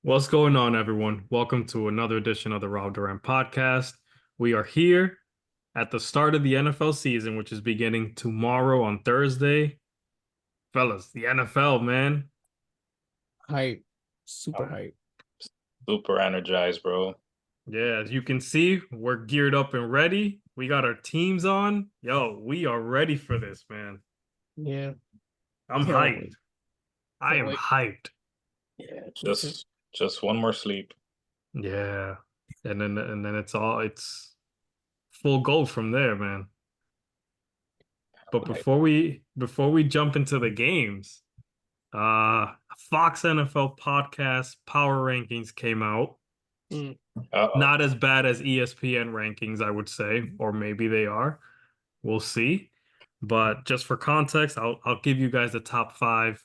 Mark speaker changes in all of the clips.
Speaker 1: What's going on, everyone? Welcome to another edition of the Rob Duran podcast. We are here at the start of the NFL season, which is beginning tomorrow on Thursday. Fellas, the NFL, man.
Speaker 2: Hype, super
Speaker 3: I'm
Speaker 2: hype.
Speaker 3: super energized, bro.
Speaker 1: Yeah, as you can see, we're geared up and ready. We got our teams on. Yo, we are ready for this, man.
Speaker 2: Yeah,
Speaker 1: I'm
Speaker 2: can't
Speaker 1: hyped.
Speaker 2: wait.
Speaker 1: I
Speaker 2: Can't
Speaker 1: am
Speaker 2: wait.
Speaker 1: hyped.
Speaker 2: Yeah, me too.
Speaker 3: Just one more sleep.
Speaker 1: Yeah. And then it's full go from there, man. But
Speaker 2: Hype.
Speaker 1: before we jump into the games, Fox NFL podcast power rankings came out.
Speaker 2: Mm.
Speaker 3: Uh-oh.
Speaker 1: Not as bad as ESPN rankings, I would say, or maybe they are. We'll see. But just for context, I'll give you guys the top five.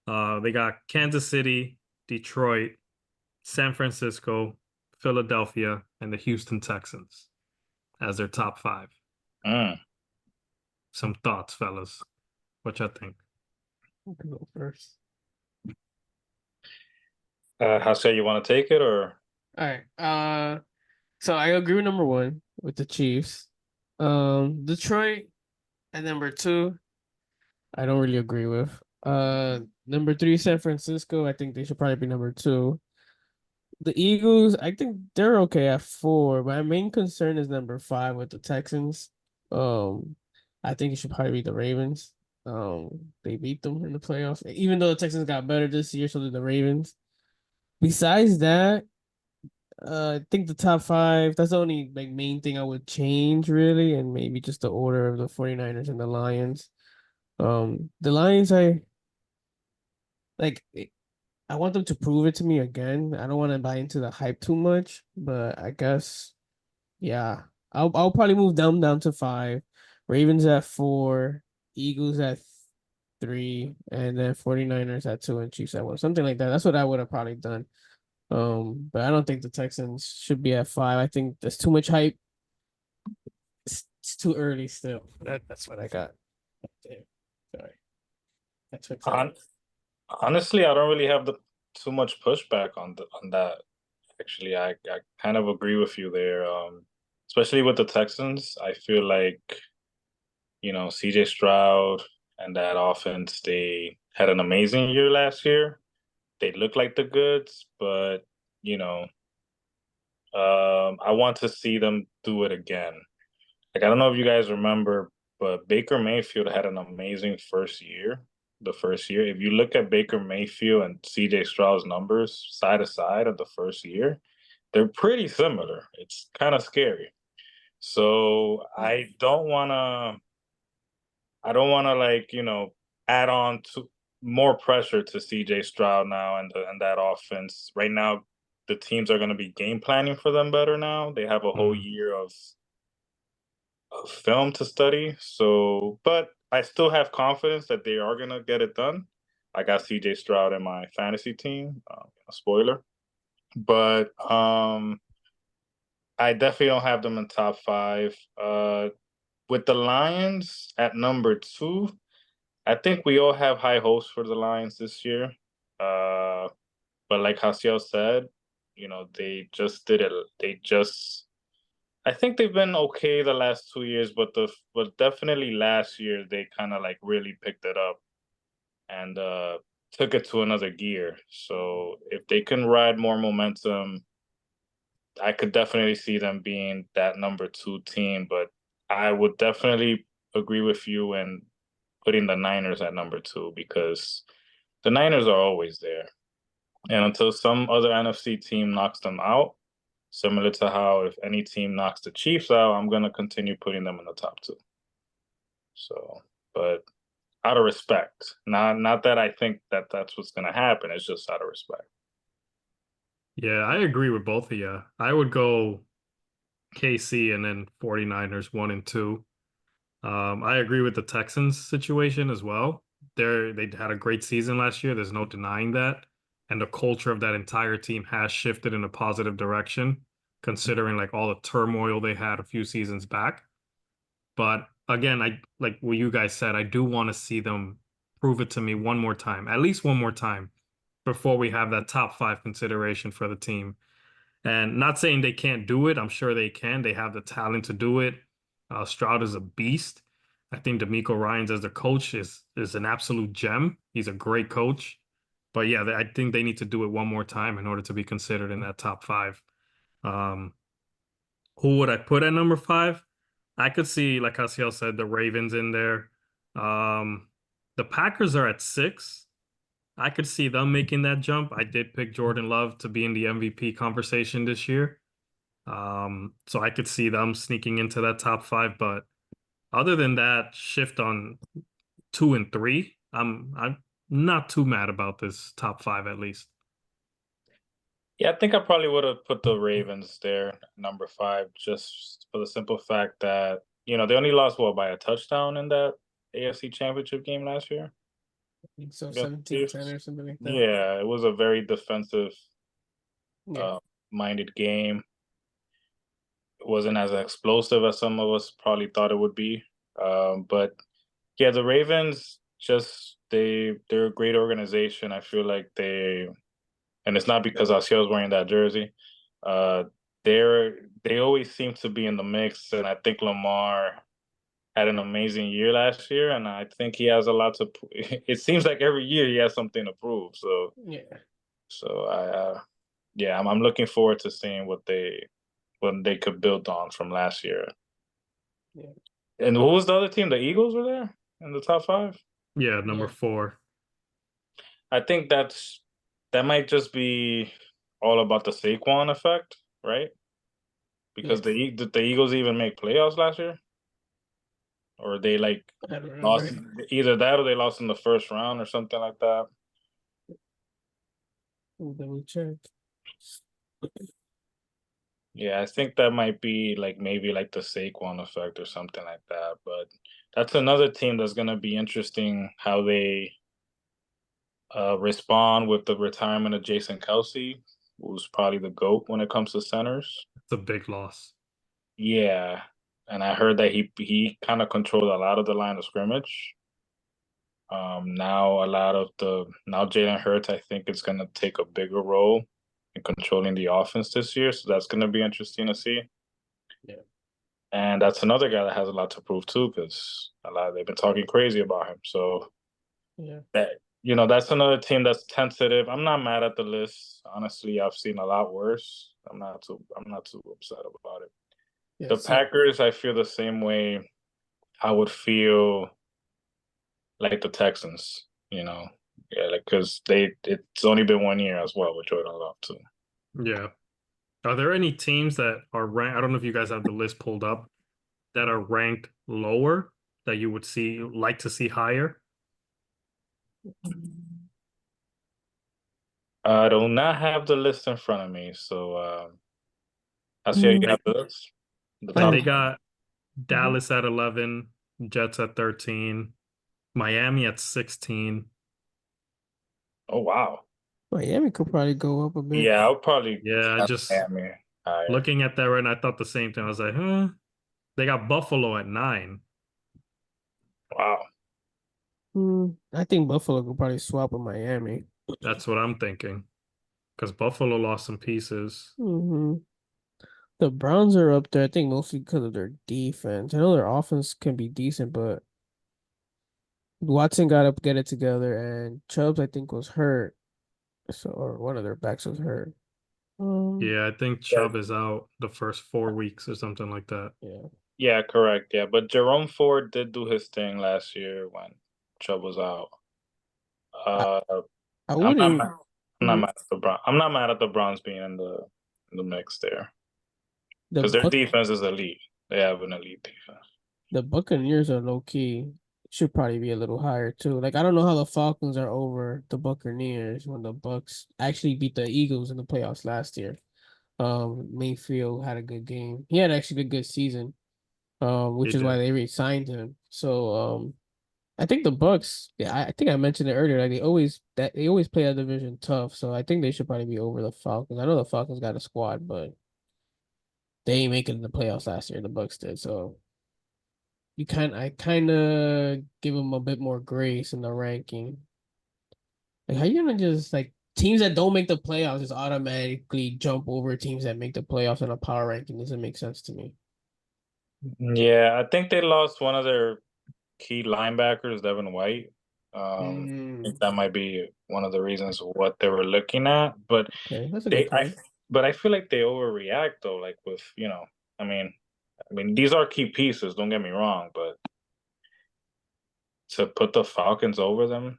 Speaker 1: They got Kansas City, Detroit, San Francisco, Philadelphia, and the Houston Texans as their top five.
Speaker 3: Mm.
Speaker 1: Some thoughts, fellas. What you think?
Speaker 2: I can go first.
Speaker 3: How say you want to take it or?
Speaker 2: All right. So I agree with number one with the Chiefs. Detroit at number two, I don't really agree with. Number three, San Francisco. I think they should probably be number two. The Eagles, I think they're okay at four. My main concern is number five with the Texans. Um, I think it should probably be the Ravens. They beat them in the playoffs, even though the Texans got better this year, so did the Ravens. Besides that, I think the top five, that's the only like main thing I would change really, and maybe just the order of the 49ers and the Lions. The Lions, like I want them to prove it to me again. I don't want to buy into the hype too much, but I guess yeah. I'll probably move them down to five. Ravens at four, Eagles at three, and then 49ers at two and Chiefs at one. Something like that. That's what I would have probably done. But I don't think the Texans should be at five. I think there's too much hype. It's too early still. That's what I got. Damn. Sorry. I took
Speaker 3: Hon
Speaker 2: forever.
Speaker 3: Honestly, I don't really have too much pushback on that. Actually, I kind of agree with you there. Especially with the Texans, I feel like, CJ Stroud and that offense, they had an amazing year last year. They look like the goods, but you know, I want to see them do it again. Like, I don't know if you guys remember, but Baker Mayfield had an amazing first year. The first year, if you look at Baker Mayfield and CJ Stroud's numbers side to side of the first year, they're pretty similar. It's kind of scary. So I don't wanna like, add on to more pressure to CJ Stroud now and that offense. Right now, the teams are gonna be game planning for them better now. They have a whole
Speaker 1: Mm.
Speaker 3: year of film to study. So, but I still have confidence that they are gonna get it done. I got CJ Stroud in my fantasy team. Spoiler, but I definitely don't have them in top five. With the Lions at number two, I think we all have high hopes for the Lions this year. Uh, but like Hasiel said, they just did it. I think they've been okay the last 2 years, but definitely last year they kind of like really picked it up and took it to another gear. So if they can ride more momentum, I could definitely see them being that number two team. But I would definitely agree with you and putting the Niners at number two because the Niners are always there. And until some other NFC team knocks them out, similar to how if any team knocks the Chiefs out, I'm gonna continue putting them in the top two. So, but out of respect, not that I think that that's what's gonna happen. It's just out of respect.
Speaker 1: Yeah, I agree with both of you. I would go KC and then 49ers one and two. I agree with the Texans situation as well. They had a great season last year. There's no denying that. And the culture of that entire team has shifted in a positive direction, considering like all the turmoil they had a few seasons back. But again, I like what you guys said, I do want to see them prove it to me one more time, at least one more time. before we have that top five consideration for the team. And not saying they can't do it. I'm sure they can. They have the talent to do it. Stroud is a beast. I think D'Amico Ryans as the coach is an absolute gem. He's a great coach. But yeah, I think they need to do it one more time in order to be considered in that top five. Um, who would I put at number five? I could see, like Asiel said, the Ravens in there. Um, the Packers are at six. I could see them making that jump. I did pick Jordan Love to be in the MVP conversation this year. So I could see them sneaking into that top five. But other than that, shift on two and three, I'm not too mad about this top five at least.
Speaker 3: Yeah, I think I probably would have put the Ravens there, number 5, just for the simple fact that, they only lost what by a touchdown in that AFC Championship game last year.
Speaker 2: I think so,
Speaker 3: Yeah,
Speaker 2: 17-10 or something like that.
Speaker 3: Yeah, it was a very defensive
Speaker 2: Yeah.
Speaker 3: minded game. It wasn't as explosive as some of us probably thought it would be. But yeah, the Ravens they're a great organization. I feel like and it's not because Asiel's wearing that jersey. Uh, they always seem to be in the mix, and I think Lamar had an amazing year last year, and I think he has a lot to. It seems like every year he has something to prove. So
Speaker 2: Yeah.
Speaker 3: yeah, I'm looking forward to seeing what they could build on from last year.
Speaker 2: Yeah.
Speaker 3: And who was the other team? The Eagles were there in the top 5.
Speaker 1: Yeah, number
Speaker 2: Yeah.
Speaker 1: four.
Speaker 3: I think that might just be all about the Saquon effect, right? Because
Speaker 2: Yeah.
Speaker 3: did the Eagles even make playoffs last year, or they like
Speaker 2: I don't
Speaker 3: lost
Speaker 2: remember.
Speaker 3: either that or they lost in the first round or something like that.
Speaker 2: Double check.
Speaker 3: Yeah, I think that might be like maybe like the Saquon effect or something like that. But that's another team that's gonna be interesting how they respond with the retirement of Jason Kelsey, who's probably the GOAT when it comes to centers.
Speaker 1: It's a big loss.
Speaker 3: Yeah, and I heard that he kind of controlled a lot of the line of scrimmage. Now Jalen Hurts, I think, is going to take a bigger role in controlling the offense this year, so that's going to be interesting to see.
Speaker 2: Yeah.
Speaker 3: And that's another guy that has a lot to prove too, because they've been talking crazy about him. So
Speaker 2: Yeah.
Speaker 3: that's another team that's tentative. I'm not mad at the list. Honestly, I've seen a lot worse. I'm not too upset about it.
Speaker 2: Yeah.
Speaker 3: The Packers, I feel the same way I would feel like the Texans, yeah, like because it's only been 1 year as well with Jordan Love too.
Speaker 1: Yeah. Are there any teams that are ranked? I don't know if you guys have the list pulled up that are ranked lower that you would like to see higher.
Speaker 3: I do not have the list in front of me, so I see you have the list. The
Speaker 1: Like
Speaker 3: top.
Speaker 1: they got Dallas at 11, Jets at 13, Miami at 16.
Speaker 3: Oh wow.
Speaker 2: Miami could probably go up a bit.
Speaker 3: Yeah, I'll probably
Speaker 1: Yeah, I
Speaker 3: have
Speaker 1: just
Speaker 3: Miami higher.
Speaker 1: looking at that right now, I thought the same thing. I was like, huh? They got Buffalo at 9.
Speaker 3: Wow.
Speaker 2: I think Buffalo could probably swap with Miami.
Speaker 1: That's what I'm thinking. Because Buffalo lost some pieces.
Speaker 2: Mm-hmm. The Browns are up there, I think, mostly because of their defense. I know their offense can be decent, but Watson got to get it together, and Chubbs, I think, was hurt. So, or one of their backs was hurt.
Speaker 1: Yeah, I think
Speaker 3: Yeah,
Speaker 1: Chubb is out the first 4 weeks or something like that.
Speaker 2: Yeah.
Speaker 3: yeah, correct. Yeah, but Jerome Ford did do his thing last year when Chubb was out.
Speaker 2: I,
Speaker 3: Uh,
Speaker 2: I
Speaker 3: I'm not
Speaker 2: wouldn't.
Speaker 3: mad. I'm not mad at the Browns. I'm not mad at the Browns being in the mix there
Speaker 2: The
Speaker 3: because their
Speaker 2: Buc
Speaker 3: defense is elite. They have an elite defense.
Speaker 2: the Buccaneers are low key. Should probably be a little higher too. Like I don't know how the Falcons are over the Buccaneers when the Bucks actually beat the Eagles in the playoffs last year. Mayfield had a good game. He had actually a good season. Which
Speaker 1: He
Speaker 2: is why
Speaker 1: did.
Speaker 2: they re-signed him. So I think the Bucks, yeah, I think I mentioned it earlier. Like they always play that division tough. So I think they should probably be over the Falcons. I know the Falcons got a squad, but they ain't making the playoffs last year. The Bucks did. So I kind of give them a bit more grace in the ranking. Like how you gonna just like teams that don't make the playoffs just automatically jump over teams that make the playoffs in a power ranking. Doesn't make sense to me.
Speaker 3: Yeah, I think they lost one of their key linebackers, Devin White. I think that might be one of the reasons what they were looking at. But
Speaker 2: Okay, that's a good
Speaker 3: they,
Speaker 2: point.
Speaker 3: but I feel like they overreact though. Like with I mean, these are key pieces. Don't get me wrong, but to put the Falcons over them,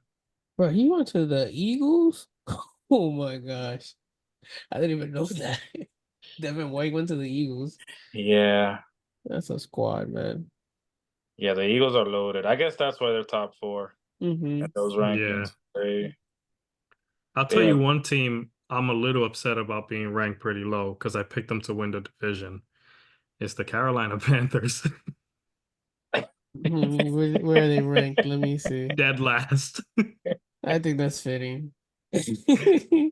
Speaker 2: Bro, he went to the Eagles? Oh my gosh. I didn't even know that. Devin White went to the Eagles.
Speaker 3: yeah,
Speaker 2: That's a squad, man.
Speaker 3: yeah, the Eagles are loaded. I guess that's why they're top four
Speaker 2: Mm-hmm.
Speaker 3: at those
Speaker 1: Yeah.
Speaker 3: rankings.
Speaker 1: I'll tell
Speaker 3: They
Speaker 1: you one team I'm a little upset about being ranked pretty low because I picked them to win the division. It's the Carolina Panthers.
Speaker 2: Where are they ranked? Let me see.
Speaker 1: Dead last.
Speaker 2: I think that's fitting. The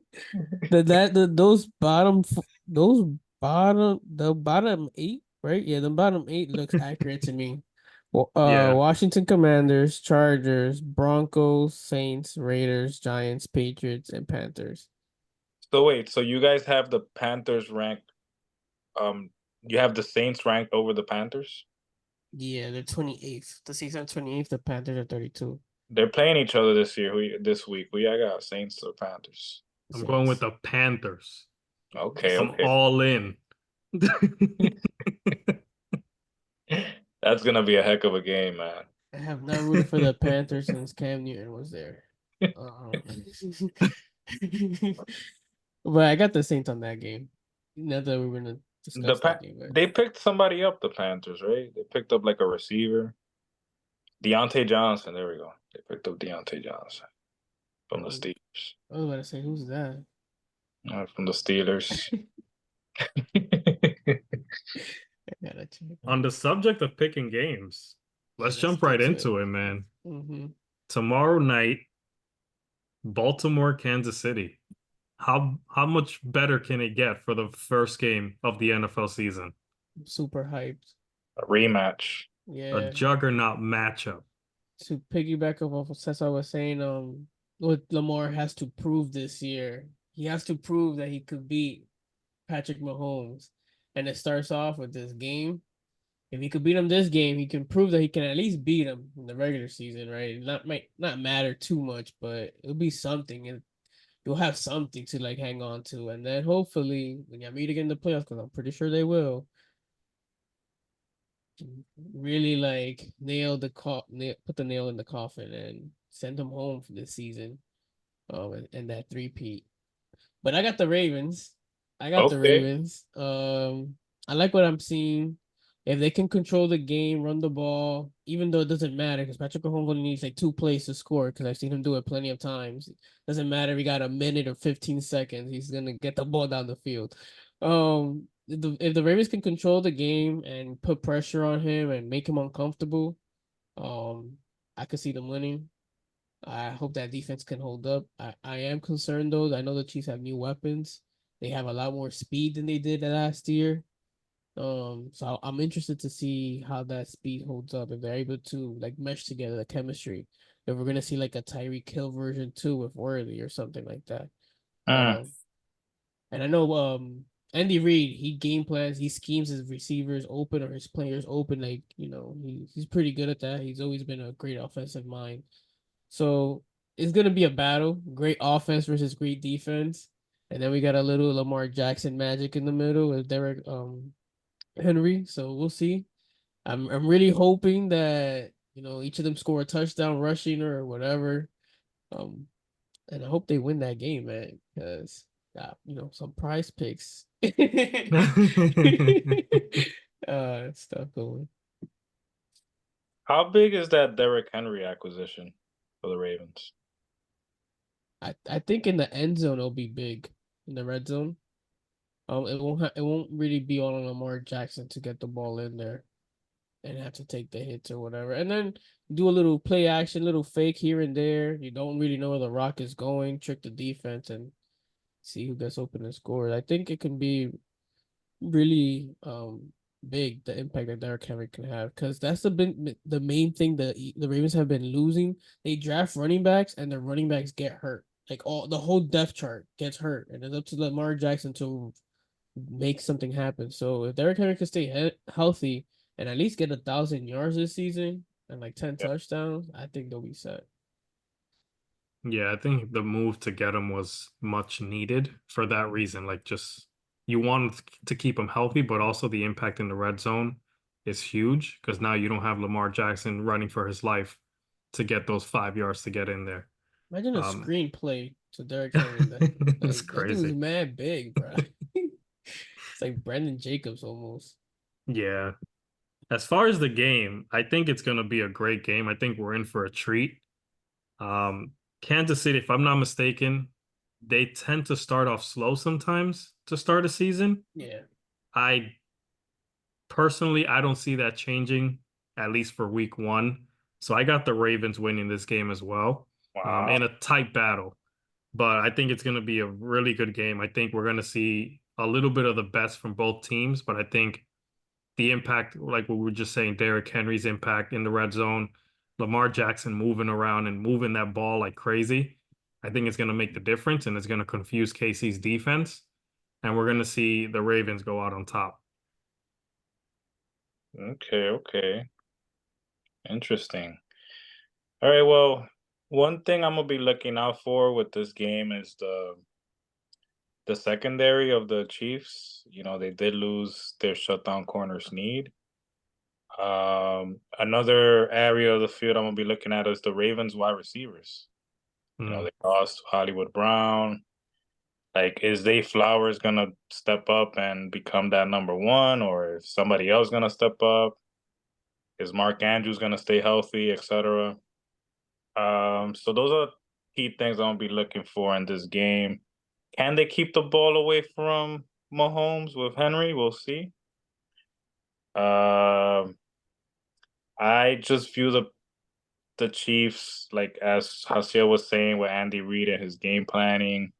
Speaker 2: bottom eight, right? Yeah, the bottom eight looks accurate to me.
Speaker 1: Yeah.
Speaker 2: Washington Commanders, Chargers, Broncos, Saints, Raiders, Giants, Patriots, and Panthers.
Speaker 3: So wait, so you guys have the Panthers ranked? You have the Saints ranked over the Panthers?
Speaker 2: Yeah, they're 28th. The Saints are 28th. The Panthers are 32.
Speaker 3: They're playing each other this week. I got Saints or Panthers.
Speaker 1: I'm going with
Speaker 2: Saints.
Speaker 1: the Panthers.
Speaker 3: Okay,
Speaker 1: I'm
Speaker 3: okay.
Speaker 1: all in.
Speaker 3: That's gonna be a heck of a game, man.
Speaker 2: I have not rooted for the Panthers since Cam Newton was there. Um, but I got the Saints on that game. Not that we're gonna
Speaker 3: The
Speaker 2: discuss
Speaker 3: pa
Speaker 2: that game, but
Speaker 3: they picked somebody up, the Panthers, right? They picked up like a receiver. Deontay Johnson, there we go. They picked up Deontay Johnson from the
Speaker 2: um,
Speaker 3: Steelers.
Speaker 2: I was about to say, who's that?
Speaker 3: From the Steelers.
Speaker 2: I gotta check.
Speaker 1: On the subject of picking games,
Speaker 2: Yeah,
Speaker 1: let's
Speaker 2: let's
Speaker 1: jump
Speaker 2: get
Speaker 1: right
Speaker 2: to it.
Speaker 1: into it, man.
Speaker 2: Mm-hmm.
Speaker 1: Tomorrow night, Baltimore, Kansas City. How much better can it get for the first game of the NFL season?
Speaker 2: Super hyped.
Speaker 3: A rematch.
Speaker 1: A
Speaker 2: Yeah.
Speaker 1: juggernaut matchup.
Speaker 2: To piggyback off of what I was saying, what Lamar has to prove this year. He has to prove that he could beat Patrick Mahomes. And it starts off with this game. If he could beat him this game, he can prove that he can at least beat him in the regular season, right? It might not matter too much, but it'll be something, and you'll have something to like hang on to. And then hopefully, when you meet again in the playoffs, because I'm pretty sure they will, really like put the nail in the coffin and send him home for this season. And that three-peat. But I got the Ravens. I got the
Speaker 3: Okay.
Speaker 2: Ravens. I like what I'm seeing. If they can control the game, run the ball, even though it doesn't matter, because Patrick Mahomes only needs like 2 plays to score, because I've seen him do it plenty of times. Doesn't matter if he got a minute or 15 seconds, he's gonna get the ball down the field. If the Ravens can control the game and put pressure on him and make him uncomfortable, I could see them winning. I hope that defense can hold up. I am concerned though. I know the Chiefs have new weapons. They have a lot more speed than they did last year. So I'm interested to see how that speed holds up if they're able to like mesh together the chemistry. If we're gonna see like a Tyreek Hill version 2 with Worthy or something like that.
Speaker 3: Mm.
Speaker 2: And I know Andy Reid, he game plans, he schemes his receivers open or his players open. Like, he's pretty good at that. He's always been a great offensive mind. So it's gonna be a battle. Great offense versus great defense. And then we got a little Lamar Jackson magic in the middle with Derek Henry. So we'll see. I'm really hoping that each of them score a touchdown rushing or whatever. Um and I hope they win that game, man, because some prize picks. Stuff going.
Speaker 3: How big is that Derrick Henry acquisition for the Ravens?
Speaker 2: I think in the end zone it'll be big in the red zone. It won't really be on Lamar Jackson to get the ball in there and have to take the hits or whatever, and then do a little play action, little fake here and there. You don't really know where the rock is going, trick the defense, and see who gets open and scores. I think it can be really big, the impact that Derrick Henry can have, because that's the main thing that the Ravens have been losing. They draft running backs and the running backs get hurt. Like all the whole depth chart gets hurt, and it's up to Lamar Jackson to make something happen. So if Derrick Henry can stay healthy and at least get 1,000 yards this season and like 10 touchdowns, I think they'll be set.
Speaker 1: Yeah, I think the move to get him was much needed for that reason. Like, just you want to keep him healthy, but also the impact in the red zone is huge because now you don't have Lamar Jackson running for his life to get those 5 yards to get in there.
Speaker 2: Imagine a
Speaker 1: Um,
Speaker 2: screenplay to Derrick Henry. That
Speaker 1: it's
Speaker 2: like that thing's
Speaker 1: crazy.
Speaker 2: mad big, bro. It's like Brandon Jacobs almost.
Speaker 1: Yeah. As far as the game, I think it's going to be a great game. I think we're in for a treat. Um, Kansas City, if I'm not mistaken, they tend to start off slow sometimes to start a season.
Speaker 2: Yeah.
Speaker 1: I personally, I don't see that changing, at least for week one. So I got the Ravens winning this game as well,
Speaker 3: Wow.
Speaker 1: in a tight battle. But I think it's going to be a really good game. I think we're going to see a little bit of the best from both teams, but I think the impact, like what we were just saying, Derrick Henry's impact in the red zone, Lamar Jackson moving around and moving that ball like crazy, I think it's going to make the difference and it's going to confuse KC's defense. And we're going to see the Ravens go out on top.
Speaker 3: Okay, okay. Interesting. All right, well, one thing I'm gonna be looking out for with this game is the secondary of the Chiefs. You know, they did lose their shutdown corner Snead. Another area of the field I'm gonna be looking at is the Ravens wide receivers. You know,
Speaker 1: Mm.
Speaker 3: they lost Hollywood Brown. Like, is Zay Flowers gonna step up and become that number one, or is somebody else gonna step up? Is Mark Andrews gonna stay healthy, etc.? So those are key things I'm gonna be looking for in this game. Can they keep the ball away from Mahomes with Henry? We'll see. Um, I just view the Chiefs, like as Hasia was saying with Andy Reid and his game planning.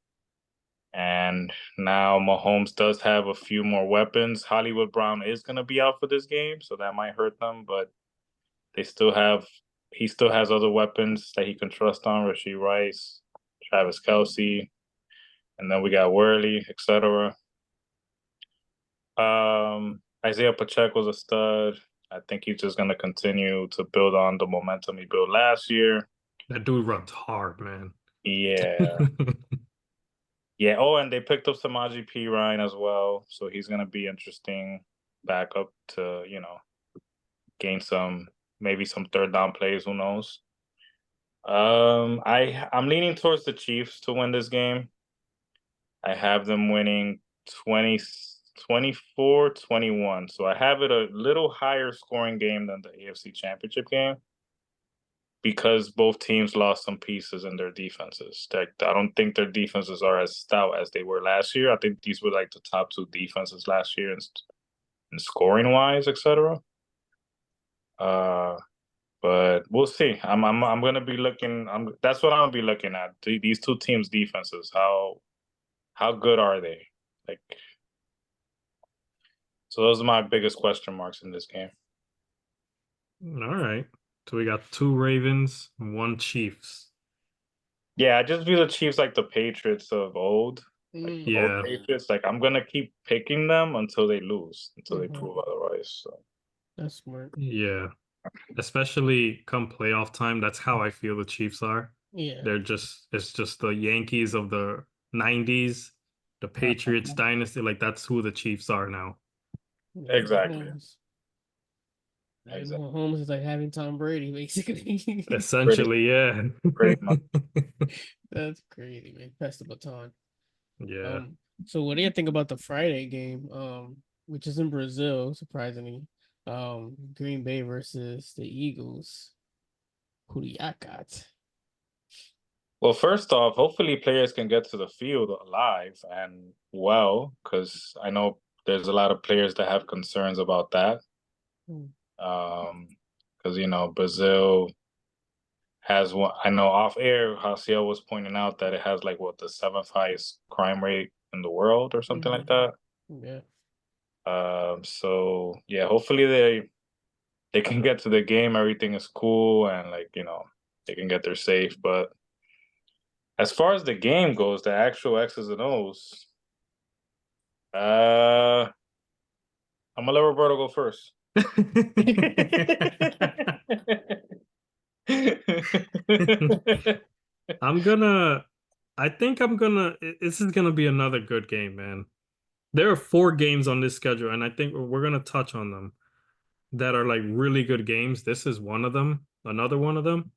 Speaker 3: And now Mahomes does have a few more weapons. Hollywood Brown is gonna be out for this game, so that might hurt them, but they still have he still has other weapons that he can trust on, Rasheed Rice, Travis Kelsey, and then we got Worley, etc. Isaiah Pacheco's a stud. I think he's just gonna continue to build on the momentum he built last year.
Speaker 1: That dude runs hard, man.
Speaker 3: Yeah. Yeah. Oh, and they picked up Samaji P. Ryan as well. So he's gonna be interesting backup to, gain some maybe some third down plays, who knows. I'm leaning towards the Chiefs to win this game. I have them winning 24-21. So I have it a little higher scoring game than the AFC Championship game because both teams lost some pieces in their defenses. I don't think their defenses are as stout as they were last year. I think these were like the top two defenses last year in scoring wise, etc. Uh, but we'll see. I'm gonna be looking. That's what I'm gonna be looking at. These two teams' defenses. How good are they? Like, so those are my biggest question marks in this game.
Speaker 1: All right. So we got two Ravens, one Chiefs.
Speaker 3: Yeah, I just view the Chiefs like the Patriots of old, like the old
Speaker 1: Yeah.
Speaker 3: Patriots. Like, I'm gonna keep picking them until they lose, until they
Speaker 2: Mhm.
Speaker 3: prove otherwise. So
Speaker 2: That's smart.
Speaker 1: Yeah. Especially come playoff time. That's how I feel the Chiefs are.
Speaker 2: Yeah.
Speaker 1: It's just the Yankees of the 90s, the Patriots dynasty. Like that's who the Chiefs are now.
Speaker 2: Yeah,
Speaker 3: exactly,
Speaker 2: Mahomes. And
Speaker 3: exactly,
Speaker 2: Mahomes is like having Tom Brady, basically.
Speaker 3: pretty
Speaker 1: Essentially, yeah.
Speaker 3: pretty much.
Speaker 2: That's crazy, man. Pass the baton.
Speaker 1: Yeah.
Speaker 2: Um, so what do you think about the Friday game? Which is in Brazil, surprisingly. Green Bay versus the Eagles. Who do you got?
Speaker 3: Well, first off, hopefully players can get to the field alive and well, because I know there's a lot of players that have concerns about that.
Speaker 2: Hmm.
Speaker 3: Because Brazil has one. I know off air, Haciel was pointing out that it has like what the seventh highest crime rate in the world or something like
Speaker 2: Mhm.
Speaker 3: that.
Speaker 2: Yeah.
Speaker 3: So yeah, hopefully they can get to the game. Everything is cool and like they can get there safe. But As far as the game goes, the actual X's and O's, I'm gonna let Roberto go first.
Speaker 1: I think this is gonna be another good game, man. There are 4 games on this schedule, and I think we're gonna touch on them that are like really good games. This is one of them, another one of them.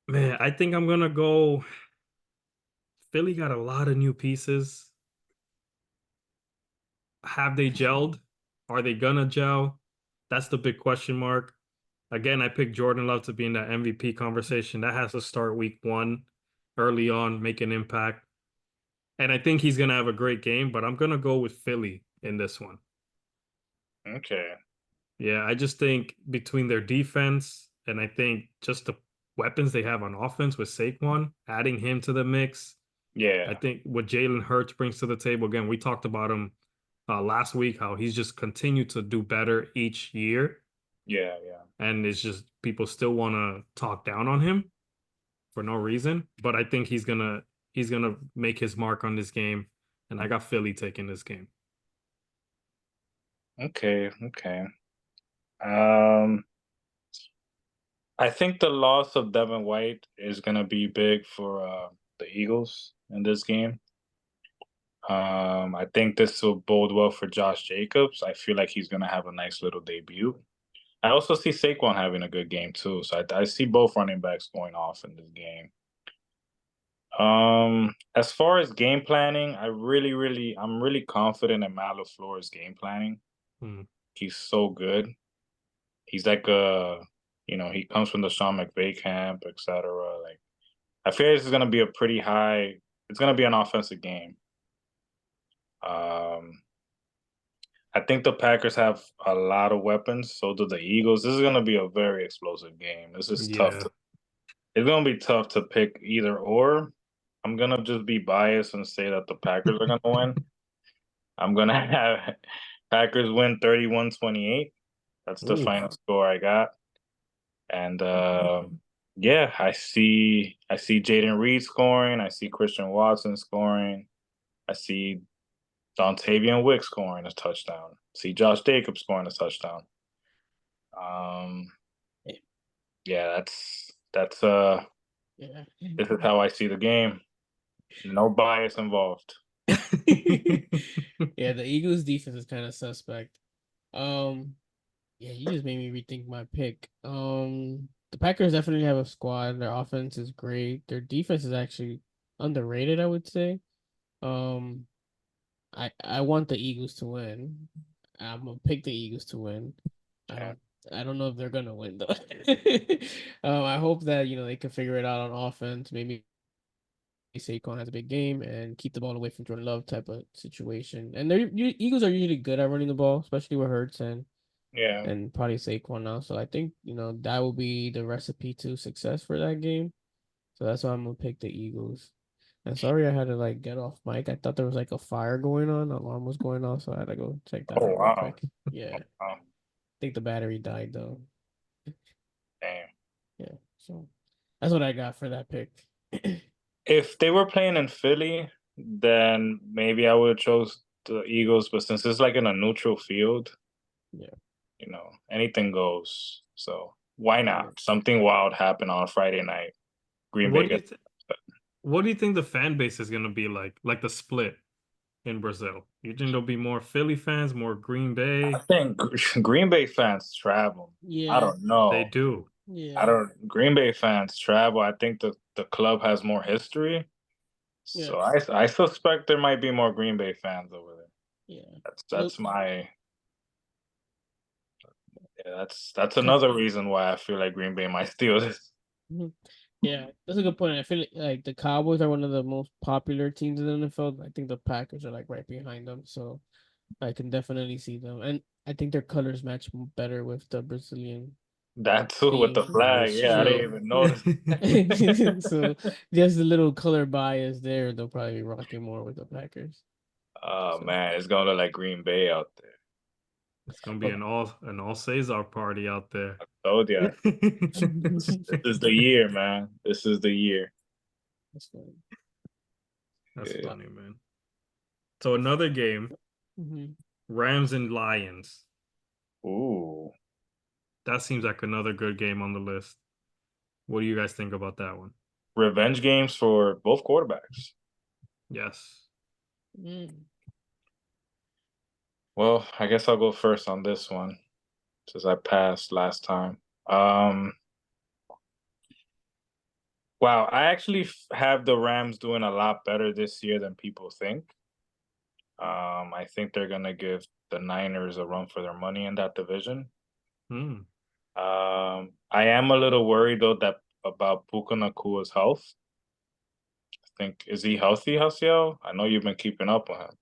Speaker 1: Man, I think I'm gonna go. Philly got a lot of new pieces. Have they gelled? Are they gonna gel? That's the big question mark. Again, I picked Jordan Love to be in that MVP conversation. That has to start week 1 early on, make an impact. And I think he's gonna have a great game, but I'm gonna go with Philly in this one.
Speaker 3: Okay.
Speaker 1: Yeah, I just think between their defense and I think just the weapons they have on offense with Saquon, adding him to the mix, I
Speaker 3: Yeah.
Speaker 1: think what Jalen Hurts brings to the table, again, we talked about him last week, how he's just continued to do better each year.
Speaker 3: Yeah. Yeah.
Speaker 1: And it's just people still want to talk down on him for no reason. But I think he's gonna make his mark on this game. And I got Philly taking this game.
Speaker 3: Okay. Okay. Um, I think the loss of Devin White is gonna be big for the Eagles in this game. I think this will bode well for Josh Jacobs. I feel like he's gonna have a nice little debut. I also see Saquon having a good game too. So I see both running backs going off in this game. As far as game planning, I'm really confident in Matt LaFleur's game planning.
Speaker 1: Hmm.
Speaker 3: He's so good. He's like he comes from the Sean McVay camp, etc. Like I feel this is gonna be a pretty high. It's gonna be an offensive game. Um, I think the Packers have a lot of weapons. So do the Eagles. This is gonna be a very explosive game. This is tough.
Speaker 1: Yeah.
Speaker 3: It's gonna be tough to pick either or. I'm gonna just be biased and say that the Packers are gonna win. I'm gonna have Packers win 31-28. That's the
Speaker 1: Ooh.
Speaker 3: final score I got. And yeah, I see Jaden Reed scoring. I see Christian Watson scoring. I see Dontavian Wick scoring a touchdown. See Josh Jacobs scoring a touchdown. Um, yeah, that's
Speaker 2: Yeah.
Speaker 3: this is how I see the game. No bias involved.
Speaker 2: Yeah, the Eagles defense is kind of suspect. Um, yeah, you just made me rethink my pick. The Packers definitely have a squad. Their offense is great. Their defense is actually underrated, I would say. Um, I want the Eagles to win. I'm gonna pick the Eagles to win. I
Speaker 3: Okay.
Speaker 2: don't I don't know if they're gonna win though. I hope that they can figure it out on offense. Maybe Saquon has a big game and keep the ball away from Jordan Love type of situation. And Eagles are usually good at running the ball, especially with Hurts
Speaker 3: Yeah.
Speaker 2: and probably Saquon now. So I think that will be the recipe to success for that game. So that's why I'm gonna pick the Eagles. And sorry I had to like get off mic. I thought there was like a fire going on, alarm was going off, so I had to go check that
Speaker 3: Oh
Speaker 2: out real
Speaker 3: wow.
Speaker 2: quick. Yeah, I
Speaker 3: Wow.
Speaker 2: think the battery died though.
Speaker 3: Damn.
Speaker 2: Yeah, so that's what I got for that pick.
Speaker 3: If they were playing in Philly, then maybe I would have chose the Eagles. But since it's like in a neutral field,
Speaker 2: Yeah,
Speaker 3: anything goes. So why
Speaker 2: yeah.
Speaker 3: not? Something wild happened on Friday night. Green
Speaker 1: What
Speaker 3: Bay
Speaker 1: do you
Speaker 3: gets.
Speaker 1: th what do you think the fan base is gonna be like? Like the split in Brazil? You think there'll be more Philly fans, more Green
Speaker 3: I
Speaker 1: Bay?
Speaker 3: think Green Bay fans travel. I
Speaker 2: Yeah,
Speaker 3: don't
Speaker 1: They
Speaker 3: know.
Speaker 1: do.
Speaker 3: I
Speaker 2: yeah,
Speaker 3: don't. Green Bay fans travel. I think the club has more history.
Speaker 2: yeah,
Speaker 3: So I suspect there might be more Green Bay fans over there.
Speaker 2: yeah.
Speaker 3: That's
Speaker 2: Look,
Speaker 3: my yeah, that's
Speaker 2: okay.
Speaker 3: another reason why I feel like Green Bay might steal this.
Speaker 2: Mhm. Yeah, that's a good point. I feel like the Cowboys are one of the most popular teams in the NFL. I think the Packers are like right behind them, so I can definitely see them. And I think their colors match better with the Brazilian
Speaker 3: That too with the
Speaker 2: theme.
Speaker 3: flag.
Speaker 1: That's
Speaker 3: Yeah, I
Speaker 2: Yeah.
Speaker 3: didn't
Speaker 1: true.
Speaker 3: even notice.
Speaker 2: So just a little color bias there. They'll probably be rocking more with the Packers.
Speaker 3: Oh
Speaker 2: So,
Speaker 3: man, it's gonna look like Green Bay out there.
Speaker 1: It's gonna be
Speaker 2: but
Speaker 1: an all Cesar party out there.
Speaker 3: Told ya. This is the year, man. This is the year.
Speaker 2: That's funny.
Speaker 1: That's
Speaker 3: Yeah.
Speaker 1: funny, man. So another game,
Speaker 2: Mm-hmm.
Speaker 1: Rams and Lions.
Speaker 3: Ooh.
Speaker 1: That seems like another good game on the list. What do you guys think about that one?
Speaker 3: Revenge games for both quarterbacks.
Speaker 1: Yes.
Speaker 2: Mm.
Speaker 3: Well, I guess I'll go first on this one since I passed last time. Wow, I actually have the Rams doing a lot better this year than people think. I think they're gonna give the Niners a run for their money in that division.
Speaker 1: Hmm.
Speaker 3: I am a little worried though that about Puka Nakua's health. I think is he healthy, Hasiel? I know you've been keeping up with him.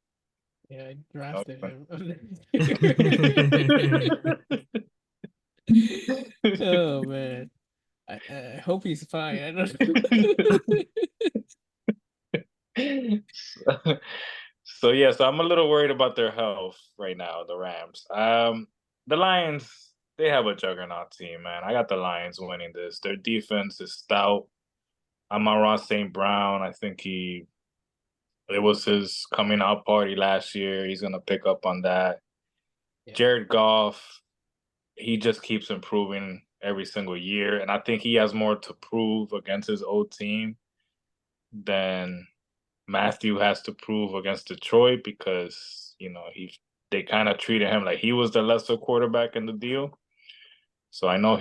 Speaker 2: Yeah, I
Speaker 3: I know
Speaker 2: drafted him. Oh man, I hope he's fine. I don't.
Speaker 3: so, so yeah, so I'm a little worried about their health right now, the Rams. The Lions, they have a juggernaut team, man. I got the Lions winning this. Their defense is stout. I'm on Ross St. Brown. I think it was his coming out party last year. He's gonna pick up on that.
Speaker 2: Yeah.
Speaker 3: Jared Goff, he just keeps improving every single year, and I think he has more to prove against his old team than Matthew has to prove against Detroit because they kind of treated him like he was the lesser quarterback in the deal. So I know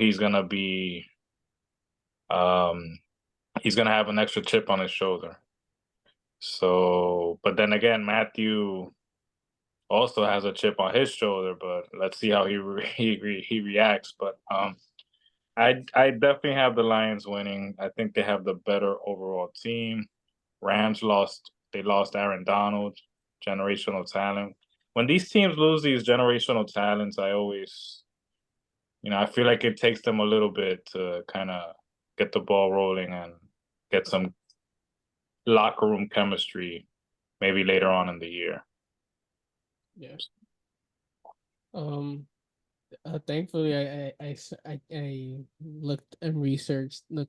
Speaker 3: um he's gonna have an extra chip on his shoulder. So, but then again, Matthew also has a chip on his shoulder. But let's see how he reacts. But I definitely have the Lions winning. I think they have the better overall team. Rams lost. They lost Aaron Donald, generational talent. When these teams lose these generational talents, I always, I feel like it takes them a little bit to kind of get the ball rolling and get some locker room chemistry maybe later on in the year.
Speaker 2: Yeah. Um. Thankfully, I looked and researched. Look,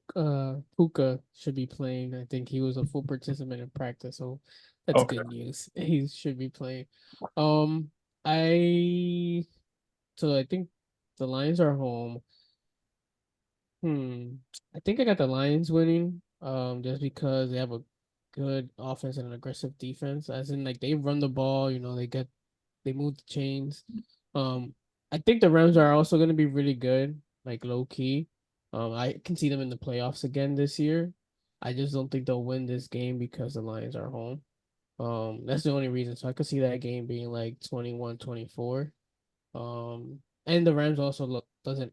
Speaker 2: Puka should be playing. I think he was a full participant in practice, so that's
Speaker 3: Okay.
Speaker 2: good news. He should be playing. Um, I so I think the Lions are home. I think I got the Lions winning. Just because they have a good offense and an aggressive defense. As in, like they run the ball. They move the chains. Um, I think the Rams are also going to be really good, like low key. I can see them in the playoffs again this year. I just don't think they'll win this game because the Lions are home. That's the only reason. So I could see that game being like 21-24. And the Rams also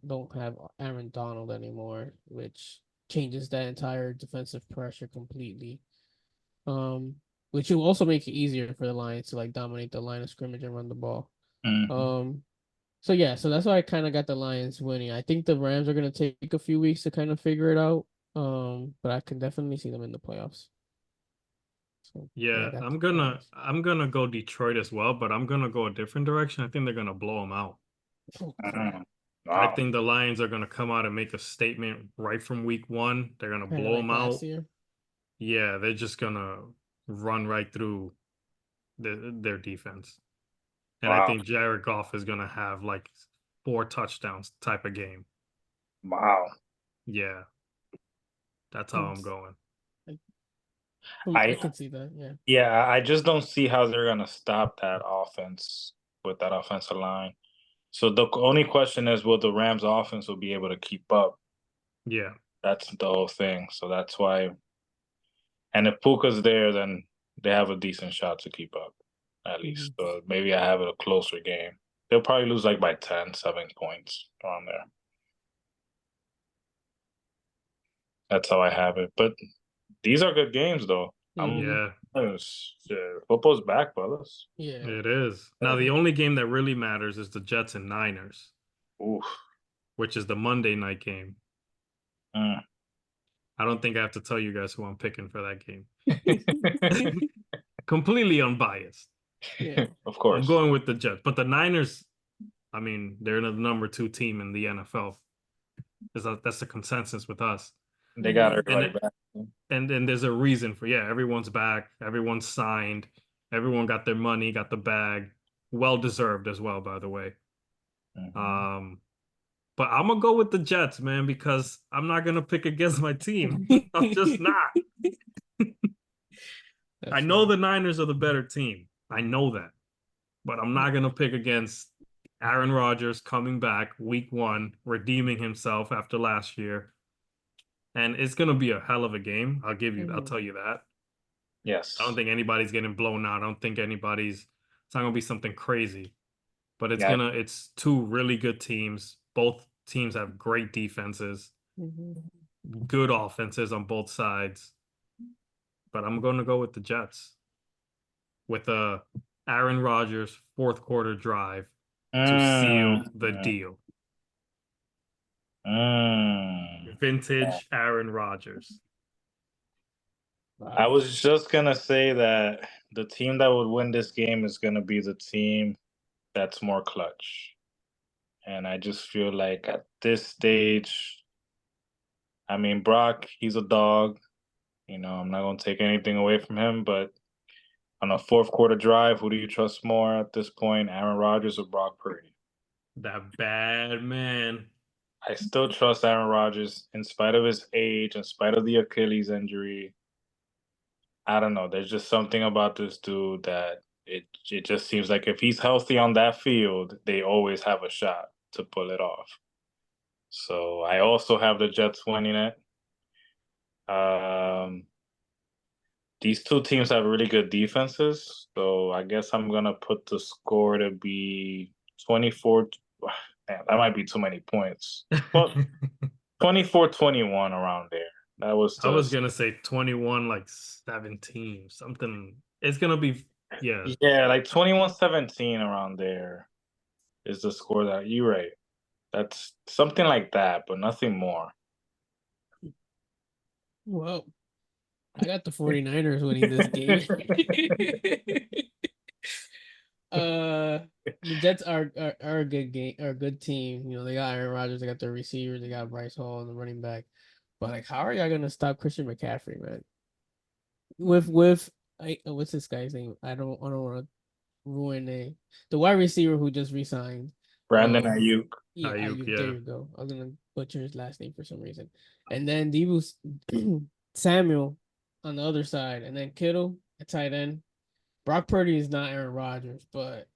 Speaker 2: don't have Aaron Donald anymore, which changes that entire defensive pressure completely. Um, which will also make it easier for the Lions to like dominate the line of scrimmage and run the ball.
Speaker 3: Mhm.
Speaker 2: Um, so yeah, so that's why I kind of got the Lions winning. I think the Rams are gonna take a few weeks to kind of figure it out. But I can definitely see them in the playoffs. So yeah, I
Speaker 1: Yeah,
Speaker 2: got
Speaker 1: I'm
Speaker 2: the
Speaker 1: gonna
Speaker 2: Rams.
Speaker 1: I'm gonna go Detroit as well, but I'm gonna go a different direction. I think they're gonna blow them out.
Speaker 2: Oh crap!
Speaker 3: Mhm.
Speaker 1: I
Speaker 3: Wow.
Speaker 1: think the Lions are gonna come out and make a statement right from week one. They're gonna
Speaker 2: Kind of
Speaker 1: blow
Speaker 2: like
Speaker 1: them
Speaker 2: last
Speaker 1: out.
Speaker 2: year.
Speaker 1: Yeah, they're just gonna run right through their defense. And I
Speaker 3: Wow.
Speaker 1: think Jared Goff is gonna have like 4 touchdowns type of game.
Speaker 3: Wow.
Speaker 1: Yeah, that's how
Speaker 2: Hmm.
Speaker 1: I'm going.
Speaker 2: I, I
Speaker 3: I
Speaker 2: can see that. Yeah.
Speaker 3: Yeah, I just don't see how they're gonna stop that offense with that offensive line. So the only question is, will the Rams offense will be able to keep up?
Speaker 1: Yeah.
Speaker 3: That's the whole thing. So that's why. And if Puka's there, then they have a decent shot to keep up, at
Speaker 2: Hmm.
Speaker 3: least. So maybe I have it a closer game. They'll probably lose like by 10, 7 points around there. That's how I have it. But these are good games, though.
Speaker 2: Hmm.
Speaker 1: Yeah,
Speaker 3: Football's back, fellas.
Speaker 2: Yeah.
Speaker 1: it is. Now the only game that really matters is the Jets and Niners,
Speaker 3: Oof.
Speaker 1: which is the Monday night game.
Speaker 3: Mm.
Speaker 1: I don't think I have to tell you guys who I'm picking for that game. Completely unbiased.
Speaker 2: Yeah.
Speaker 3: Of
Speaker 1: I'm
Speaker 3: course.
Speaker 1: going with the Jets, but the Niners, I mean, they're the number 2 team in the NFL. That's the consensus with us.
Speaker 3: They got
Speaker 2: Hmm.
Speaker 1: And
Speaker 3: everybody back.
Speaker 1: and there's a reason for everyone's back, everyone's signed, everyone got their money, got the bag, well deserved as well, by the way.
Speaker 3: Mhm.
Speaker 1: Um, but I'm gonna go with the Jets, man, because I'm not gonna pick against my team. I'm just not. I
Speaker 2: That's
Speaker 1: know
Speaker 2: funny.
Speaker 1: the Niners are the better team. I know that, but I'm not gonna pick against Aaron Rodgers coming back week one, redeeming himself after last year. And it's gonna be a hell of a game. I'll
Speaker 2: Mhm.
Speaker 1: tell you that. I don't
Speaker 3: Yes.
Speaker 1: think anybody's getting blown out. I don't think it's not gonna be something crazy, but
Speaker 3: Yeah.
Speaker 1: it's two really good teams. Both teams have great defenses,
Speaker 2: Mhm.
Speaker 1: good offenses on both sides. But I'm gonna go with the Jets with a Aaron Rodgers fourth quarter drive to
Speaker 3: Mm,
Speaker 1: seal the deal.
Speaker 3: mm.
Speaker 1: Vintage Aaron Rodgers.
Speaker 3: I
Speaker 2: Wow.
Speaker 3: was just gonna say that the team that would win this game is gonna be the team that's more clutch. And I just feel like at this stage, I mean, Brock, he's a dog. I'm not gonna take anything away from him, but on a fourth quarter drive, who do you trust more at this point, Aaron Rodgers or Brock Purdy?
Speaker 1: That bad man.
Speaker 3: I still trust Aaron Rodgers in spite of his age, in spite of the Achilles injury. I don't know. There's just something about this dude that it just seems like if he's healthy on that field, they always have a shot to pull it off. So I also have the Jets winning it. Um, these two teams have really good defenses, so I guess I'm gonna put the score to be 24. Man, that might be too many points. Well, 24-21 around there. That was
Speaker 1: I
Speaker 3: the
Speaker 1: was gonna say 21, like 17, something. It's gonna be, yeah.
Speaker 3: yeah, like 21-17 around there is the score that you're right. That's something like that, but nothing more.
Speaker 2: Well, I got the 49ers winning this game. uh the Jets are a good game, are a good team. They got Aaron Rodgers, they got their receivers, they got Bryce Hall and the running back. But like, how are y'all gonna stop Christian McCaffrey, man? With what's this guy's name? I don't want to ruin the wide receiver who just resigned.
Speaker 3: Brandon
Speaker 2: Um,
Speaker 3: Ayuk.
Speaker 2: yeah,
Speaker 1: Ayuk,
Speaker 2: Ayuk. There
Speaker 1: yeah.
Speaker 2: you go. I was gonna butcher his last name for some reason. And then Debo Samuel on the other side, and then Kittle at tight end. Brock Purdy is not Aaron Rodgers, but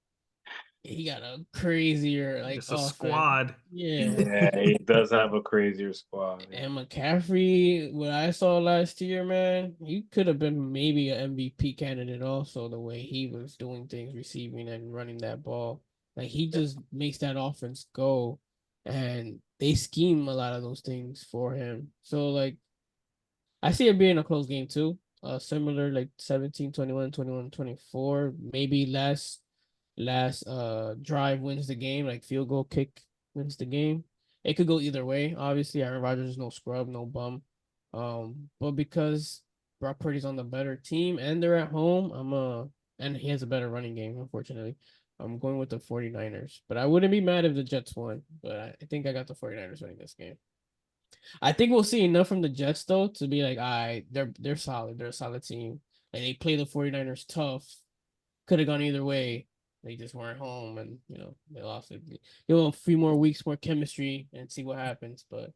Speaker 2: he got a crazier like
Speaker 1: It's a
Speaker 2: offense.
Speaker 1: squad.
Speaker 2: Yeah.
Speaker 3: Yeah, he does have a crazier squad. Yeah.
Speaker 2: And McCaffrey, what I saw last year, man, he could have been maybe an MVP candidate also, the way he was doing things, receiving and running that ball. Like, he just makes that offense go, and they scheme a lot of those things for him. So, like, I see it being a close game too. Similar like 17-21, 21-24. Maybe last drive wins the game, like field goal kick wins the game. It could go either way. Obviously, Aaron Rodgers is no scrub, no bum. But because Brock Purdy's on the better team and they're at home, and he has a better running game, unfortunately. I'm going with the 49ers. But I wouldn't be mad if the Jets won. But I think I got the 49ers winning this game. I think we'll see enough from the Jets though to be like, all right, they're solid. They're a solid team. Like, they play the 49ers tough. Could have gone either way. They just weren't home, and they lost it. A few more weeks, more chemistry, and see what happens. But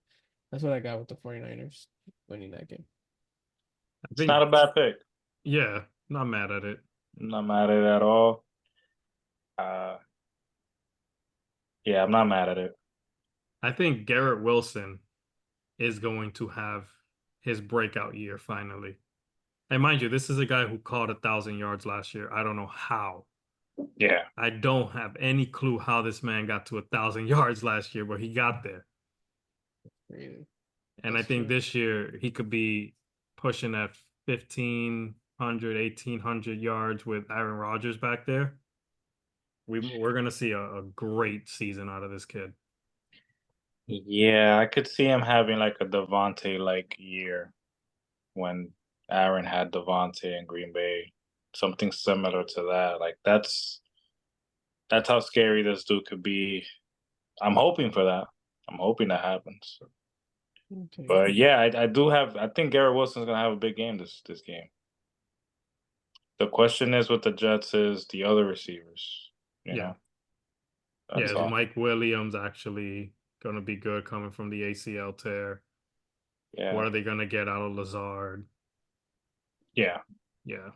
Speaker 2: that's what I got with the 49ers winning that game.
Speaker 1: I
Speaker 3: It's not
Speaker 1: think,
Speaker 3: a bad pick.
Speaker 1: yeah, not mad at it.
Speaker 3: I'm not mad at it at all. Uh, yeah, I'm not mad at it.
Speaker 1: I think Garrett Wilson is going to have his breakout year finally. And mind you, this is a guy who caught 1,000 yards last year. I don't know how.
Speaker 3: Yeah.
Speaker 1: I don't have any clue how this man got to 1,000 yards last year, but he got there.
Speaker 2: Crazy.
Speaker 1: And I
Speaker 2: That's
Speaker 1: think
Speaker 2: true.
Speaker 1: this year he could be pushing at 1,500, 1,800 yards with Aaron Rodgers back there. We're gonna see a great season out of this kid.
Speaker 3: Yeah, I could see him having like a Devontae like year when Aaron had Devontae in Green Bay. Something similar to that. Like that's how scary this dude could be. I'm hoping for that. I'm hoping that happens.
Speaker 2: Okay.
Speaker 3: But yeah, I do have. I think Garrett Wilson's gonna have a big game this game. The question is with the Jets is the other receivers. You
Speaker 1: Yeah.
Speaker 3: know,
Speaker 1: Yeah,
Speaker 3: that's
Speaker 1: is
Speaker 3: all.
Speaker 1: Mike Williams actually going to be good coming from the ACL tear? What
Speaker 3: Yeah,
Speaker 1: are they going to get out of Lazard?
Speaker 3: yeah.
Speaker 1: Yeah.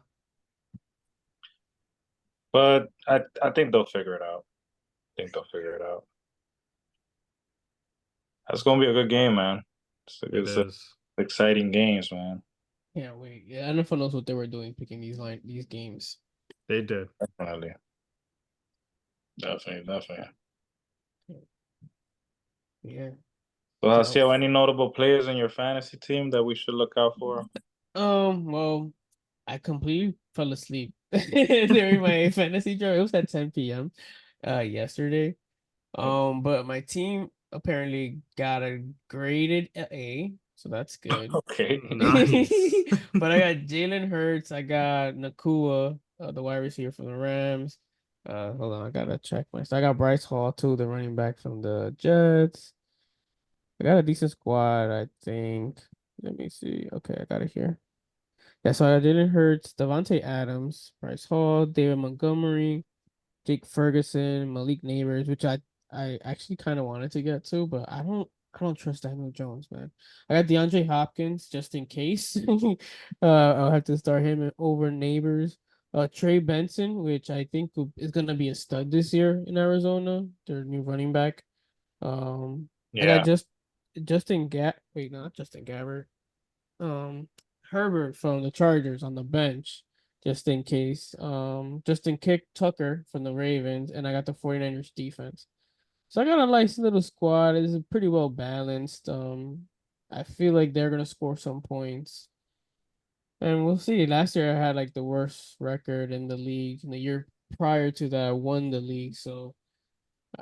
Speaker 3: But I think they'll figure it out. I think they'll figure it out. That's gonna be a good game, man.
Speaker 1: It
Speaker 3: It's a
Speaker 1: is.
Speaker 3: exciting games, man.
Speaker 2: Can't wait. Yeah, NFL knows what they were doing picking these games.
Speaker 1: They did.
Speaker 3: Definitely, definitely.
Speaker 2: Yeah.
Speaker 3: So,
Speaker 2: So,
Speaker 3: Haseo, any notable players in your fantasy team that we should look out for?
Speaker 2: well, I completely fell asleep during my fantasy draft. It was at 10 p.m. Yesterday. But my team apparently got a graded A, so that's good.
Speaker 3: Okay.
Speaker 1: Nice.
Speaker 2: But I got Jalen Hurts, I got Nakua, the wide receiver from the Rams. Hold on, I gotta check my. So I got Bryce Hall too, the running back from the Jets. I got a decent squad, I think. Let me see. Okay, I got it here. Yeah, so I got Jalen Hurts, Devontae Adams, Bryce Hall, David Montgomery, Jake Ferguson, Malik Neighbors, which I actually kind of wanted to get to, but I don't trust Daniel Jones, man. I got DeAndre Hopkins just in case. I'll have to start him over Neighbors. Trey Benson, which I think is gonna be a stud this year in Arizona, their new running back. I got
Speaker 3: Yeah,
Speaker 2: Justin wait, not Justin Gabbard. Herbert from the Chargers on the bench, just in case. Justin Kick Tucker from the Ravens, and I got the 49ers defense. So I got a nice little squad. It's pretty well balanced. I feel like they're gonna score some points. And we'll see. Last year I had like the worst record in the league. And the year prior to that I won the league. So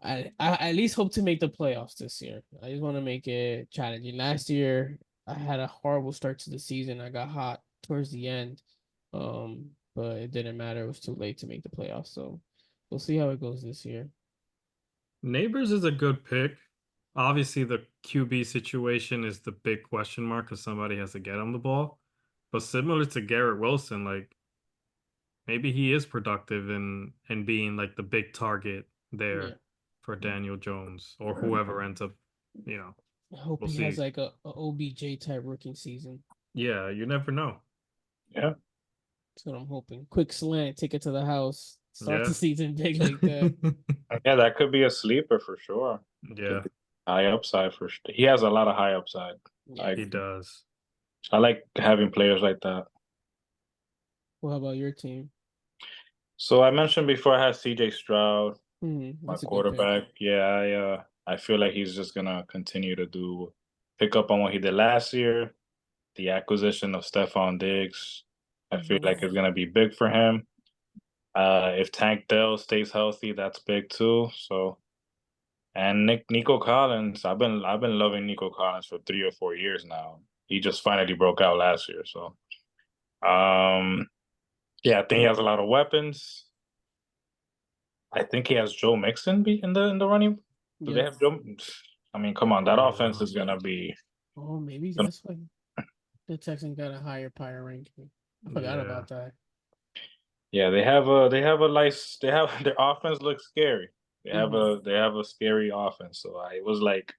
Speaker 2: I at least hope to make the playoffs this year. I just want to make it challenging. Last year, I had a horrible start to the season. I got hot towards the end, but it didn't matter. It was too late to make the playoffs. So we'll see how it goes this year.
Speaker 1: Neighbors is a good pick. Obviously, the QB situation is the big question mark because somebody has to get him the ball. But similar to Garrett Wilson, like maybe he is productive in being like the big target
Speaker 2: Yeah,
Speaker 1: there for Daniel Jones or whoever ends up, you know,
Speaker 2: I hope
Speaker 1: we'll
Speaker 2: he has
Speaker 1: see.
Speaker 2: like a OBJ type rookie season.
Speaker 1: Yeah, you never know.
Speaker 3: yeah.
Speaker 2: That's what I'm hoping. Quick slant, take it to the house, start
Speaker 1: Yeah.
Speaker 2: the season big like that.
Speaker 3: Yeah, that could be a sleeper for sure. Could
Speaker 1: Yeah,
Speaker 3: be high upside for sure. He has a lot of high upside.
Speaker 2: Yeah.
Speaker 3: I
Speaker 1: he does.
Speaker 3: I like having players like that.
Speaker 2: Well, how about your team?
Speaker 3: So I mentioned before I had CJ Stroud, my
Speaker 2: That's a good pick.
Speaker 3: quarterback. Yeah, I feel like he's just gonna continue to pick up on what he did last year. The acquisition of Stephon Diggs, I feel like it's gonna be big for him. If Tank Dell stays healthy, that's big too. So and Nico Collins, I've been loving Nico Collins for 3 or 4 years now. He just finally broke out last year. So um yeah, I think he has a lot of weapons. I think he has Joe Mixon be in the running. Do they
Speaker 2: Yep.
Speaker 3: have Joe? I mean, come on, that offense is gonna be.
Speaker 2: Oh, maybe that's why the Texans got a higher power ranking. I forgot
Speaker 1: Yeah.
Speaker 2: about that.
Speaker 3: Yeah, they have a nice they have their offense looks scary. They have a scary offense. So I was like,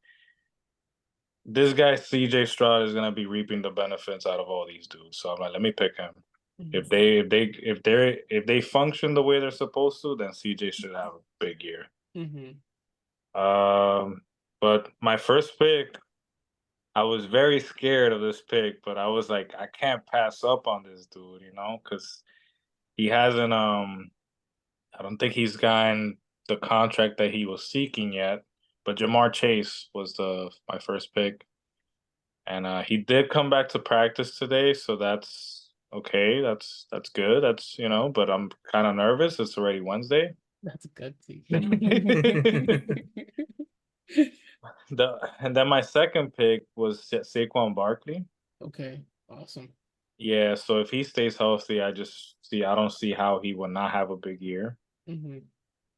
Speaker 3: this guy CJ Stroud is gonna be reaping the benefits out of all these dudes. So I'm like, let me pick him. If they function the way they're supposed to, then CJ should have a big year.
Speaker 2: Mm-hmm.
Speaker 3: But my first pick, I was very scared of this pick, but I was like, I can't pass up on this dude, because he hasn't. I don't think he's gotten the contract that he was seeking yet. But Jamar Chase was the my first pick, and he did come back to practice today, so that's okay. That's good. But I'm kind of nervous. It's already Wednesday.
Speaker 2: That's a good thing.
Speaker 3: And then my second pick was Saquon Barkley.
Speaker 2: Okay, awesome.
Speaker 3: Yeah, so if he stays healthy, I don't see how he will not have a big year.
Speaker 2: Mm-hmm.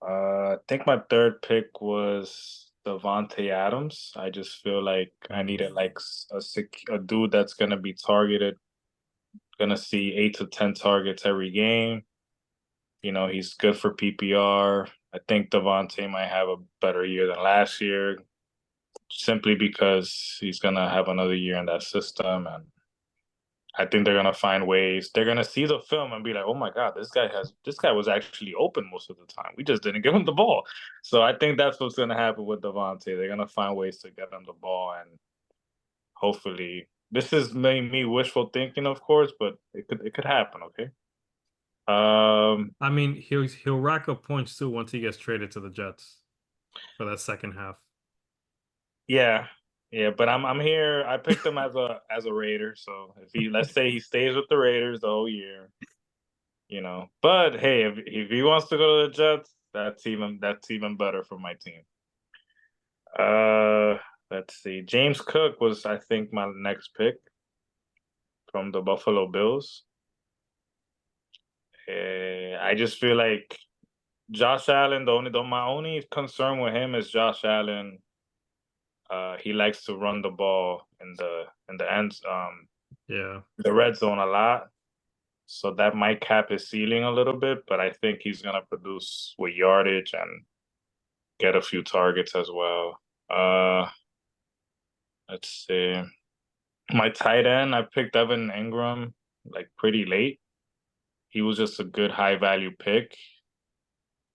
Speaker 3: I think my third pick was Devontae Adams. I just feel like I needed like a dude that's gonna be targeted, gonna see 8 to 10 targets every game. You know, he's good for PPR. I think Devontae might have a better year than last year, simply because he's gonna have another year in that system, and I think they're gonna find ways. They're gonna see the film and be like, "Oh my God, this guy was actually open most of the time. We just didn't give him the ball." So I think that's what's gonna happen with Devontae. They're gonna find ways to get him the ball, and hopefully, this is me wishful thinking, of course, but it could happen. Okay.
Speaker 1: I mean, he'll rack up points too once he gets traded to the Jets for that second half.
Speaker 3: Yeah, yeah, but I'm here. I picked him as a Raider, so if he let's say he stays with the Raiders the whole year, you know. But hey, if he wants to go to the Jets, that's even better for my team. Uh, let's see. James Cook was, I think, my next pick from the Buffalo Bills. I just feel like Josh Allen. My only concern with him is Josh Allen. He likes to run the ball in the
Speaker 1: Yeah.
Speaker 3: the red zone a lot. So that might cap his ceiling a little bit, but I think he's gonna produce with yardage and get a few targets as well. Let's see. My tight end, I picked Evan Ingram like pretty late. He was just a good high value pick.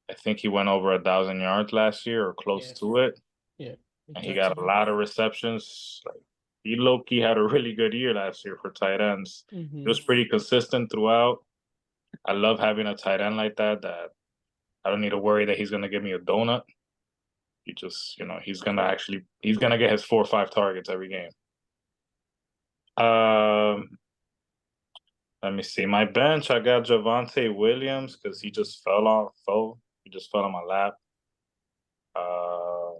Speaker 3: I think he went over 1,000 yards last year or close
Speaker 2: Yeah.
Speaker 3: to it,
Speaker 2: Yeah.
Speaker 3: and he got a lot of receptions. Like he low key had a really good year last year for tight ends. He was pretty consistent throughout. I love having a tight end like that. That I don't need to worry that he's gonna give me a donut. He just, he's gonna get his 4 or 5 targets every game. Um, Let me see. My bench, I got Javonte Williams because he just fell on my lap. Uh,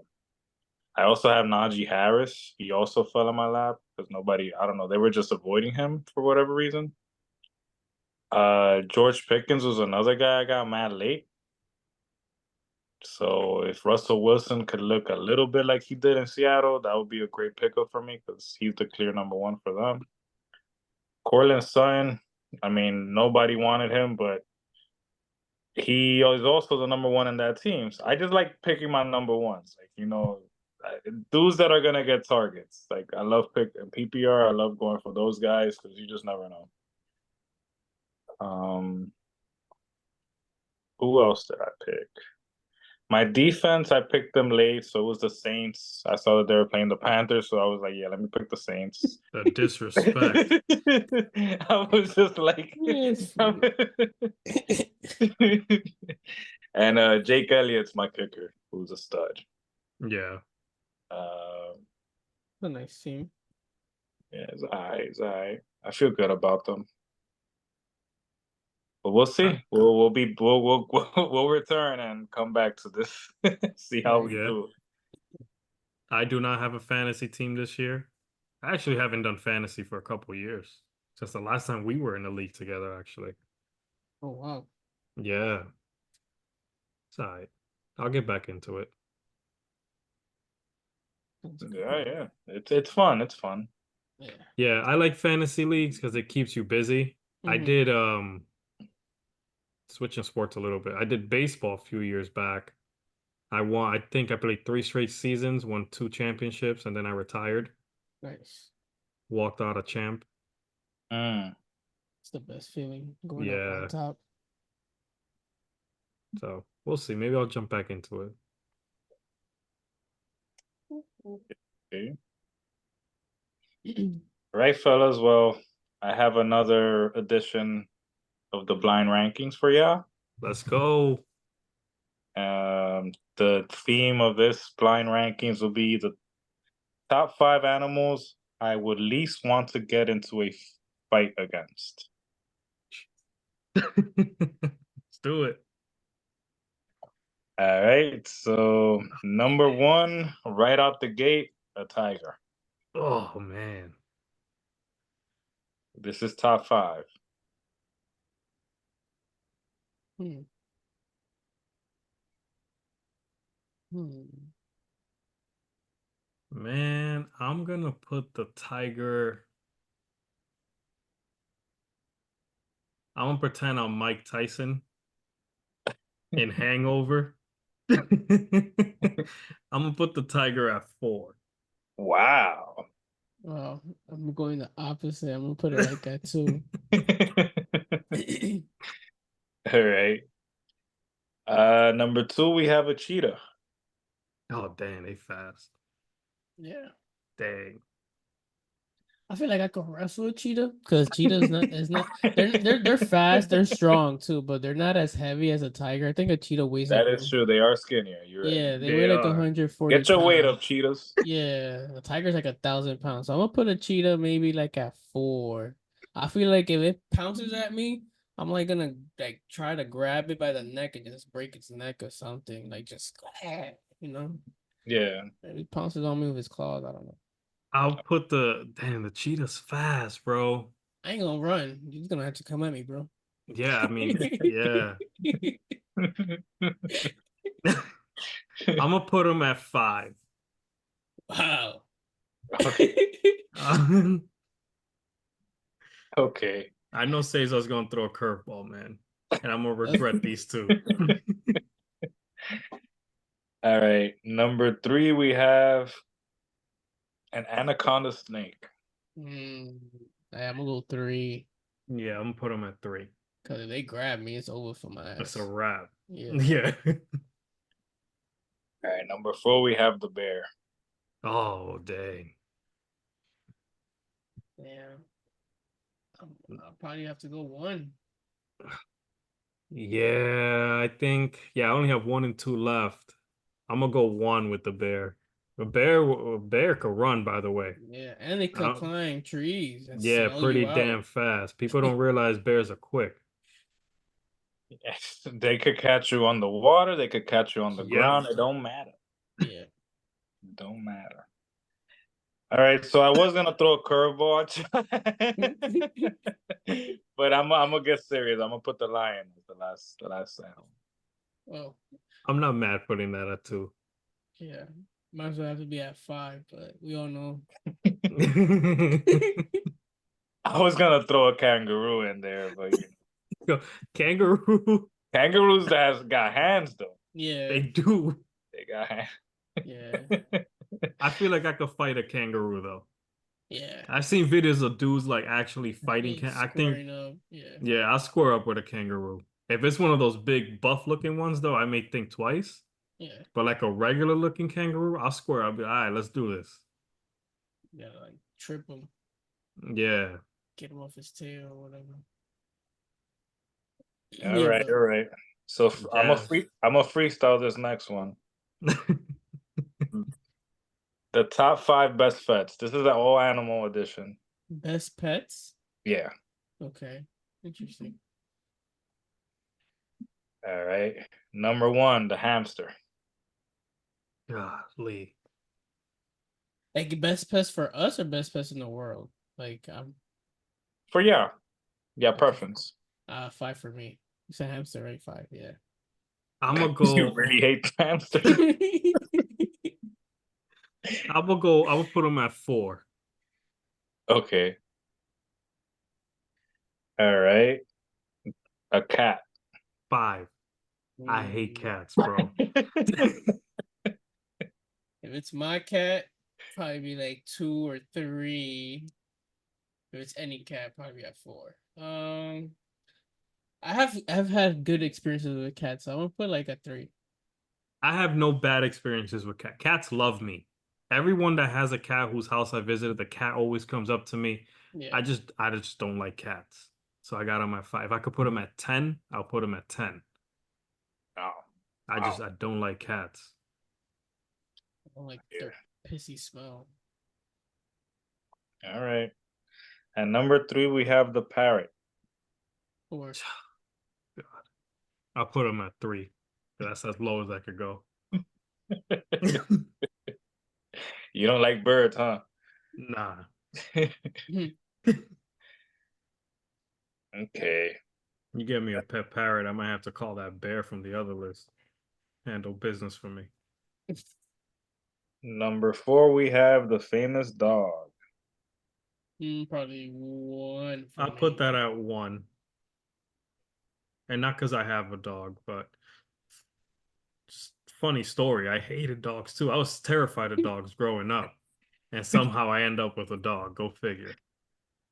Speaker 3: I also have Najee Harris. He also fell on my lap because I don't know, they were just avoiding him for whatever reason. George Pickens was another guy I got mad late. So if Russell Wilson could look a little bit like he did in Seattle, that would be a great pickup for me because he's the clear number one for them. Cortland Sutton, I mean, nobody wanted him, but he is also the number one in that team. So I just like picking my number ones, like dudes that are gonna get targets. Like I love picking PPR. I love going for those guys because you just never know. Who else did I pick? My defense, I picked them late, so it was the Saints. I saw that they were playing the Panthers, so I was like, yeah, let me pick the Saints.
Speaker 1: The disrespect.
Speaker 3: I was just like,
Speaker 2: Yes.
Speaker 3: and Jake Elliott's my kicker, who's a stud.
Speaker 1: Yeah.
Speaker 2: A nice team.
Speaker 3: Yeah, it's alright. I feel good about them. But we'll see. We'll return and come back to this. See how we
Speaker 1: Yeah.
Speaker 3: do.
Speaker 1: I do not have a fantasy team this year. I actually haven't done fantasy for a couple years. Since the last time we were in the league together, actually.
Speaker 2: Oh wow.
Speaker 1: Yeah. It's all right. I'll get back into it.
Speaker 3: Yeah. It's fun. It's fun.
Speaker 2: Yeah.
Speaker 1: Yeah, I like fantasy leagues because it keeps you busy. I did switching sports a little bit. I did baseball a few years back. I think I played 3 straight seasons, won 2 championships, and then I retired.
Speaker 2: Nice.
Speaker 1: Walked out a champ.
Speaker 2: It's the best feeling going up on
Speaker 1: Yeah.
Speaker 2: top.
Speaker 1: So we'll see. Maybe I'll jump back into it.
Speaker 3: Okay. Right, fellas. Well, I have another edition of the blind rankings for y'all.
Speaker 1: Let's go.
Speaker 3: The theme of this blind rankings will be the top 5 animals I would least want to get into a fight against.
Speaker 1: Let's do it.
Speaker 3: All right. So number 1, right out the gate, a tiger.
Speaker 1: Oh man.
Speaker 3: This is top 5.
Speaker 2: Hmm.
Speaker 1: Man, I'm gonna put the tiger. I'm gonna pretend I'm Mike Tyson in Hangover. I'm gonna put the tiger at 4.
Speaker 3: Wow.
Speaker 2: Well, I'm going the opposite. I'm gonna put it like that too.
Speaker 3: All right. Number 2, we have a cheetah.
Speaker 1: Oh, dang, they fast.
Speaker 2: Yeah.
Speaker 1: Dang.
Speaker 2: I feel like I could wrestle a cheetah because cheetah is not they're fast, they're strong too, but they're not as heavy as a tiger. I think a cheetah weighs like
Speaker 3: That is true. They are skinnier. You're right.
Speaker 2: yeah, they weigh
Speaker 1: They
Speaker 2: like
Speaker 1: are.
Speaker 2: 140
Speaker 3: Get your weight
Speaker 2: pounds.
Speaker 3: up, cheetahs.
Speaker 2: Yeah, the tiger's like 1,000 pounds. So I'm gonna put a cheetah maybe like at 4. I feel like if it pounces at me, I'm like gonna like try to grab it by the neck and just break its neck or something. Like just you know.
Speaker 3: Yeah.
Speaker 2: If it pounces on me with his claws, I don't know.
Speaker 1: I'll put the cheetah's fast, bro.
Speaker 2: I ain't gonna run. You're just gonna have to come at me, bro.
Speaker 1: Yeah, I mean, yeah. I'm gonna put him at 5.
Speaker 2: Wow.
Speaker 3: Okay. Okay.
Speaker 1: I know Cesar's gonna throw a curveball, man, and I'm gonna regret these two.
Speaker 3: All right. Number 3, we have an anaconda snake.
Speaker 2: Mm, I'm gonna go 3.
Speaker 1: Yeah, I'm gonna put him at 3.
Speaker 2: Cause if they grab me, it's over for my
Speaker 1: That's a
Speaker 2: ass.
Speaker 1: wrap.
Speaker 2: Yeah.
Speaker 1: Yeah.
Speaker 3: All right. Number 4, we have the bear.
Speaker 1: Oh, dang.
Speaker 2: Yeah. I'll probably have to go 1.
Speaker 1: Yeah, I think. Yeah, I only have 1 and 2 left. I'm gonna go 1 with the bear. A bear could run, by the way.
Speaker 2: Yeah, and they could climb trees and
Speaker 1: Yeah,
Speaker 2: smell you
Speaker 1: pretty
Speaker 2: out.
Speaker 1: damn fast. People don't realize bears are quick.
Speaker 3: Yes. They could catch you on the water. They could catch you on the
Speaker 1: Yep.
Speaker 3: ground. It don't matter.
Speaker 2: Yeah.
Speaker 3: It don't matter. All right. So I was gonna throw a curveball at you, but I'm gonna get serious. I'm gonna put the lion as the last animal.
Speaker 2: Well,
Speaker 1: I'm not mad putting that at 2.
Speaker 2: yeah. Might as well have to be at 5, but we all know.
Speaker 3: I was gonna throw a kangaroo in there, but
Speaker 1: Yo, kangaroo,
Speaker 3: kangaroos that has got hands though.
Speaker 1: they
Speaker 2: Yeah.
Speaker 1: do.
Speaker 3: They got hands.
Speaker 2: Yeah.
Speaker 1: I feel like I could fight a kangaroo though.
Speaker 2: Yeah.
Speaker 1: I've seen videos of dudes like actually fighting.
Speaker 2: Like
Speaker 1: I think,
Speaker 2: squaring up. Yeah.
Speaker 1: yeah, I'll square up with a kangaroo. If it's one of those big buff looking ones though, I may think twice.
Speaker 2: Yeah.
Speaker 1: But like a regular looking kangaroo, I'll square. I'll be all right. Let's do this.
Speaker 2: Yeah, like trip him,
Speaker 1: Yeah.
Speaker 2: get him off his tail or whatever.
Speaker 3: All
Speaker 2: Yeah,
Speaker 3: right,
Speaker 2: but
Speaker 3: all right. So
Speaker 1: Yeah.
Speaker 3: I'm a freestyle this next one. The top 5 best pets. This is an all animal edition.
Speaker 2: best pets.
Speaker 3: Yeah.
Speaker 2: Okay. Interesting.
Speaker 3: All right. Number 1, the hamster.
Speaker 1: Golly.
Speaker 2: Like best pets for us or best pets in the world? Like
Speaker 3: For yeah,
Speaker 2: okay.
Speaker 3: preference.
Speaker 2: 5 for me. You said hamster, right? 5, yeah.
Speaker 1: I'm gonna
Speaker 3: You
Speaker 1: go.
Speaker 3: really hate hamster.
Speaker 1: I'm gonna go. I'm gonna put them at 4.
Speaker 3: Okay. All right. A cat.
Speaker 1: 5. I hate
Speaker 2: Mm,
Speaker 1: cats, bro.
Speaker 2: if it's my cat, probably be like 2 or 3. If it's any cat, probably be at 4. I've had good experiences with cats, so I'm gonna put like a 3.
Speaker 1: I have no bad experiences with cats. Cats love me. Everyone that has a cat whose house I visited, the cat always comes up to me.
Speaker 2: Yeah.
Speaker 1: I just don't like cats. So I got him at 5. If I could put him at 10, I'll put him at 10.
Speaker 3: Oh,
Speaker 1: I
Speaker 3: wow.
Speaker 1: just I don't like cats.
Speaker 2: I don't like
Speaker 3: Yeah.
Speaker 2: their pissy smell.
Speaker 3: All right. And number 3, we have the parrot.
Speaker 2: Or
Speaker 1: God. I'll put him at 3. That's as low as I could go.
Speaker 3: You don't like birds, huh?
Speaker 1: Nah.
Speaker 3: Okay.
Speaker 1: You get me a pet parrot, I might have to call that bear from the other list. Handle business for me.
Speaker 3: Number 4, we have the famous dog.
Speaker 2: Probably 1 for
Speaker 1: I'll put
Speaker 2: me.
Speaker 1: that at 1. And not because I have a dog, but just funny story. I hated dogs too. I was terrified of dogs growing up. And somehow I end up with a dog. Go figure.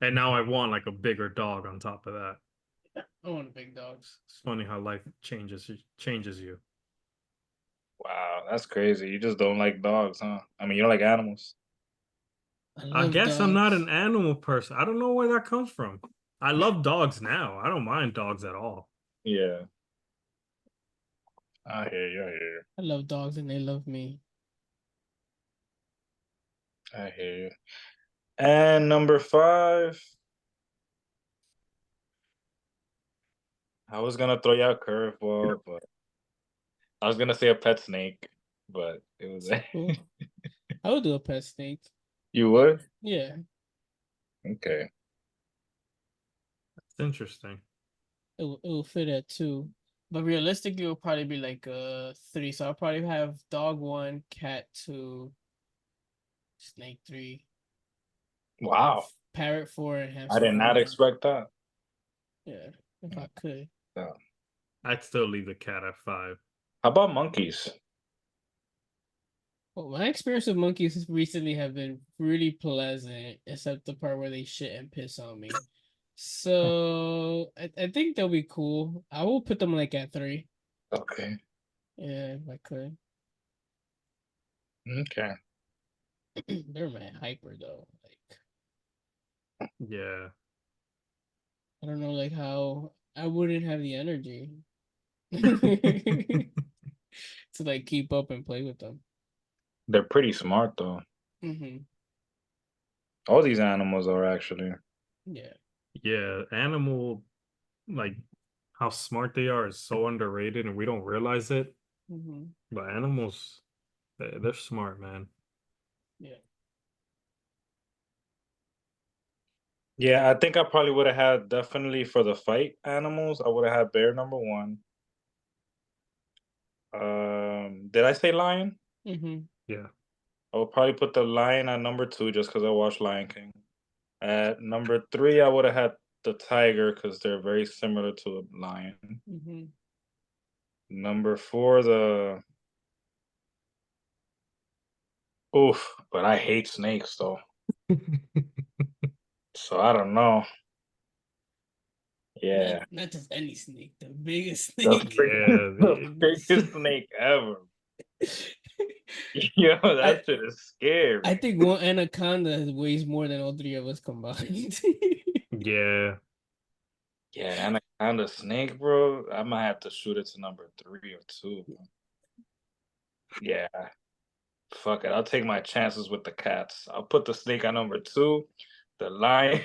Speaker 1: And now I want like a bigger dog on top of that.
Speaker 2: I want big dogs.
Speaker 1: It's funny how life changes you.
Speaker 3: Wow, that's crazy. You just don't like dogs, huh? I mean, you don't like animals.
Speaker 2: I
Speaker 1: I
Speaker 2: love
Speaker 1: guess I'm not an
Speaker 2: dogs.
Speaker 1: animal person. I don't know where that comes from. I love dogs now. I don't mind dogs at all.
Speaker 3: Yeah. I hear you. I hear you.
Speaker 2: I love dogs and they love me.
Speaker 3: I hear you. And number 5, I was gonna throw you a curveball, but I was gonna say a pet snake, but it was
Speaker 2: Cool. I would do a pet snake.
Speaker 3: You would?
Speaker 2: Yeah,
Speaker 3: Okay.
Speaker 1: It's interesting.
Speaker 2: it will fit at 2. But realistically, it will probably be like 3. So I'll probably have dog 1, cat 2, snake 3,
Speaker 3: Wow.
Speaker 2: parrot 4, and
Speaker 3: I
Speaker 2: hamster
Speaker 3: did
Speaker 2: 5.
Speaker 3: not expect that.
Speaker 2: Yeah, if I could.
Speaker 3: No.
Speaker 1: I'd still leave the cat at 5.
Speaker 3: How about monkeys?
Speaker 2: Well, my experience with monkeys recently have been really pleasant, except the part where they shit and piss on me. So I think they'll be cool. I will put them like at 3.
Speaker 3: Okay.
Speaker 2: Yeah, if I could.
Speaker 3: Okay.
Speaker 2: They're mad hyper though. Like
Speaker 1: Yeah.
Speaker 2: I don't know like how I wouldn't have the energy to like keep up and play with them.
Speaker 3: They're pretty smart though.
Speaker 2: Hmm.
Speaker 3: All these animals are actually.
Speaker 2: Yeah.
Speaker 1: Yeah, animal like how smart they are is so underrated and we don't realize it.
Speaker 2: Hmm.
Speaker 1: But animals, they're smart, man.
Speaker 2: Yeah.
Speaker 3: Yeah, I think I probably would have had definitely for the fight animals, I would have had bear number 1. Did I say lion?
Speaker 2: Hmm.
Speaker 1: Yeah.
Speaker 3: I would probably put the lion at number 2 just because I watched Lion King. At number 3, I would have had the tiger because they're very similar to a lion.
Speaker 2: Hmm.
Speaker 3: Number 4, the oof, but I hate snakes though. So I don't know.
Speaker 2: Not
Speaker 3: Yeah.
Speaker 2: not just any snake, the biggest
Speaker 3: The
Speaker 2: snake.
Speaker 3: the biggest snake ever. Yo,
Speaker 2: I
Speaker 3: that shit is
Speaker 2: I
Speaker 3: scary.
Speaker 2: think one anaconda weighs more than all 3 of us combined.
Speaker 1: Yeah.
Speaker 3: Yeah, anaconda snake, bro. I might have to shoot it to number 3 or 2. Yeah. Fuck it. I'll take my chances with the cats. I'll put the snake at number 2, the lion.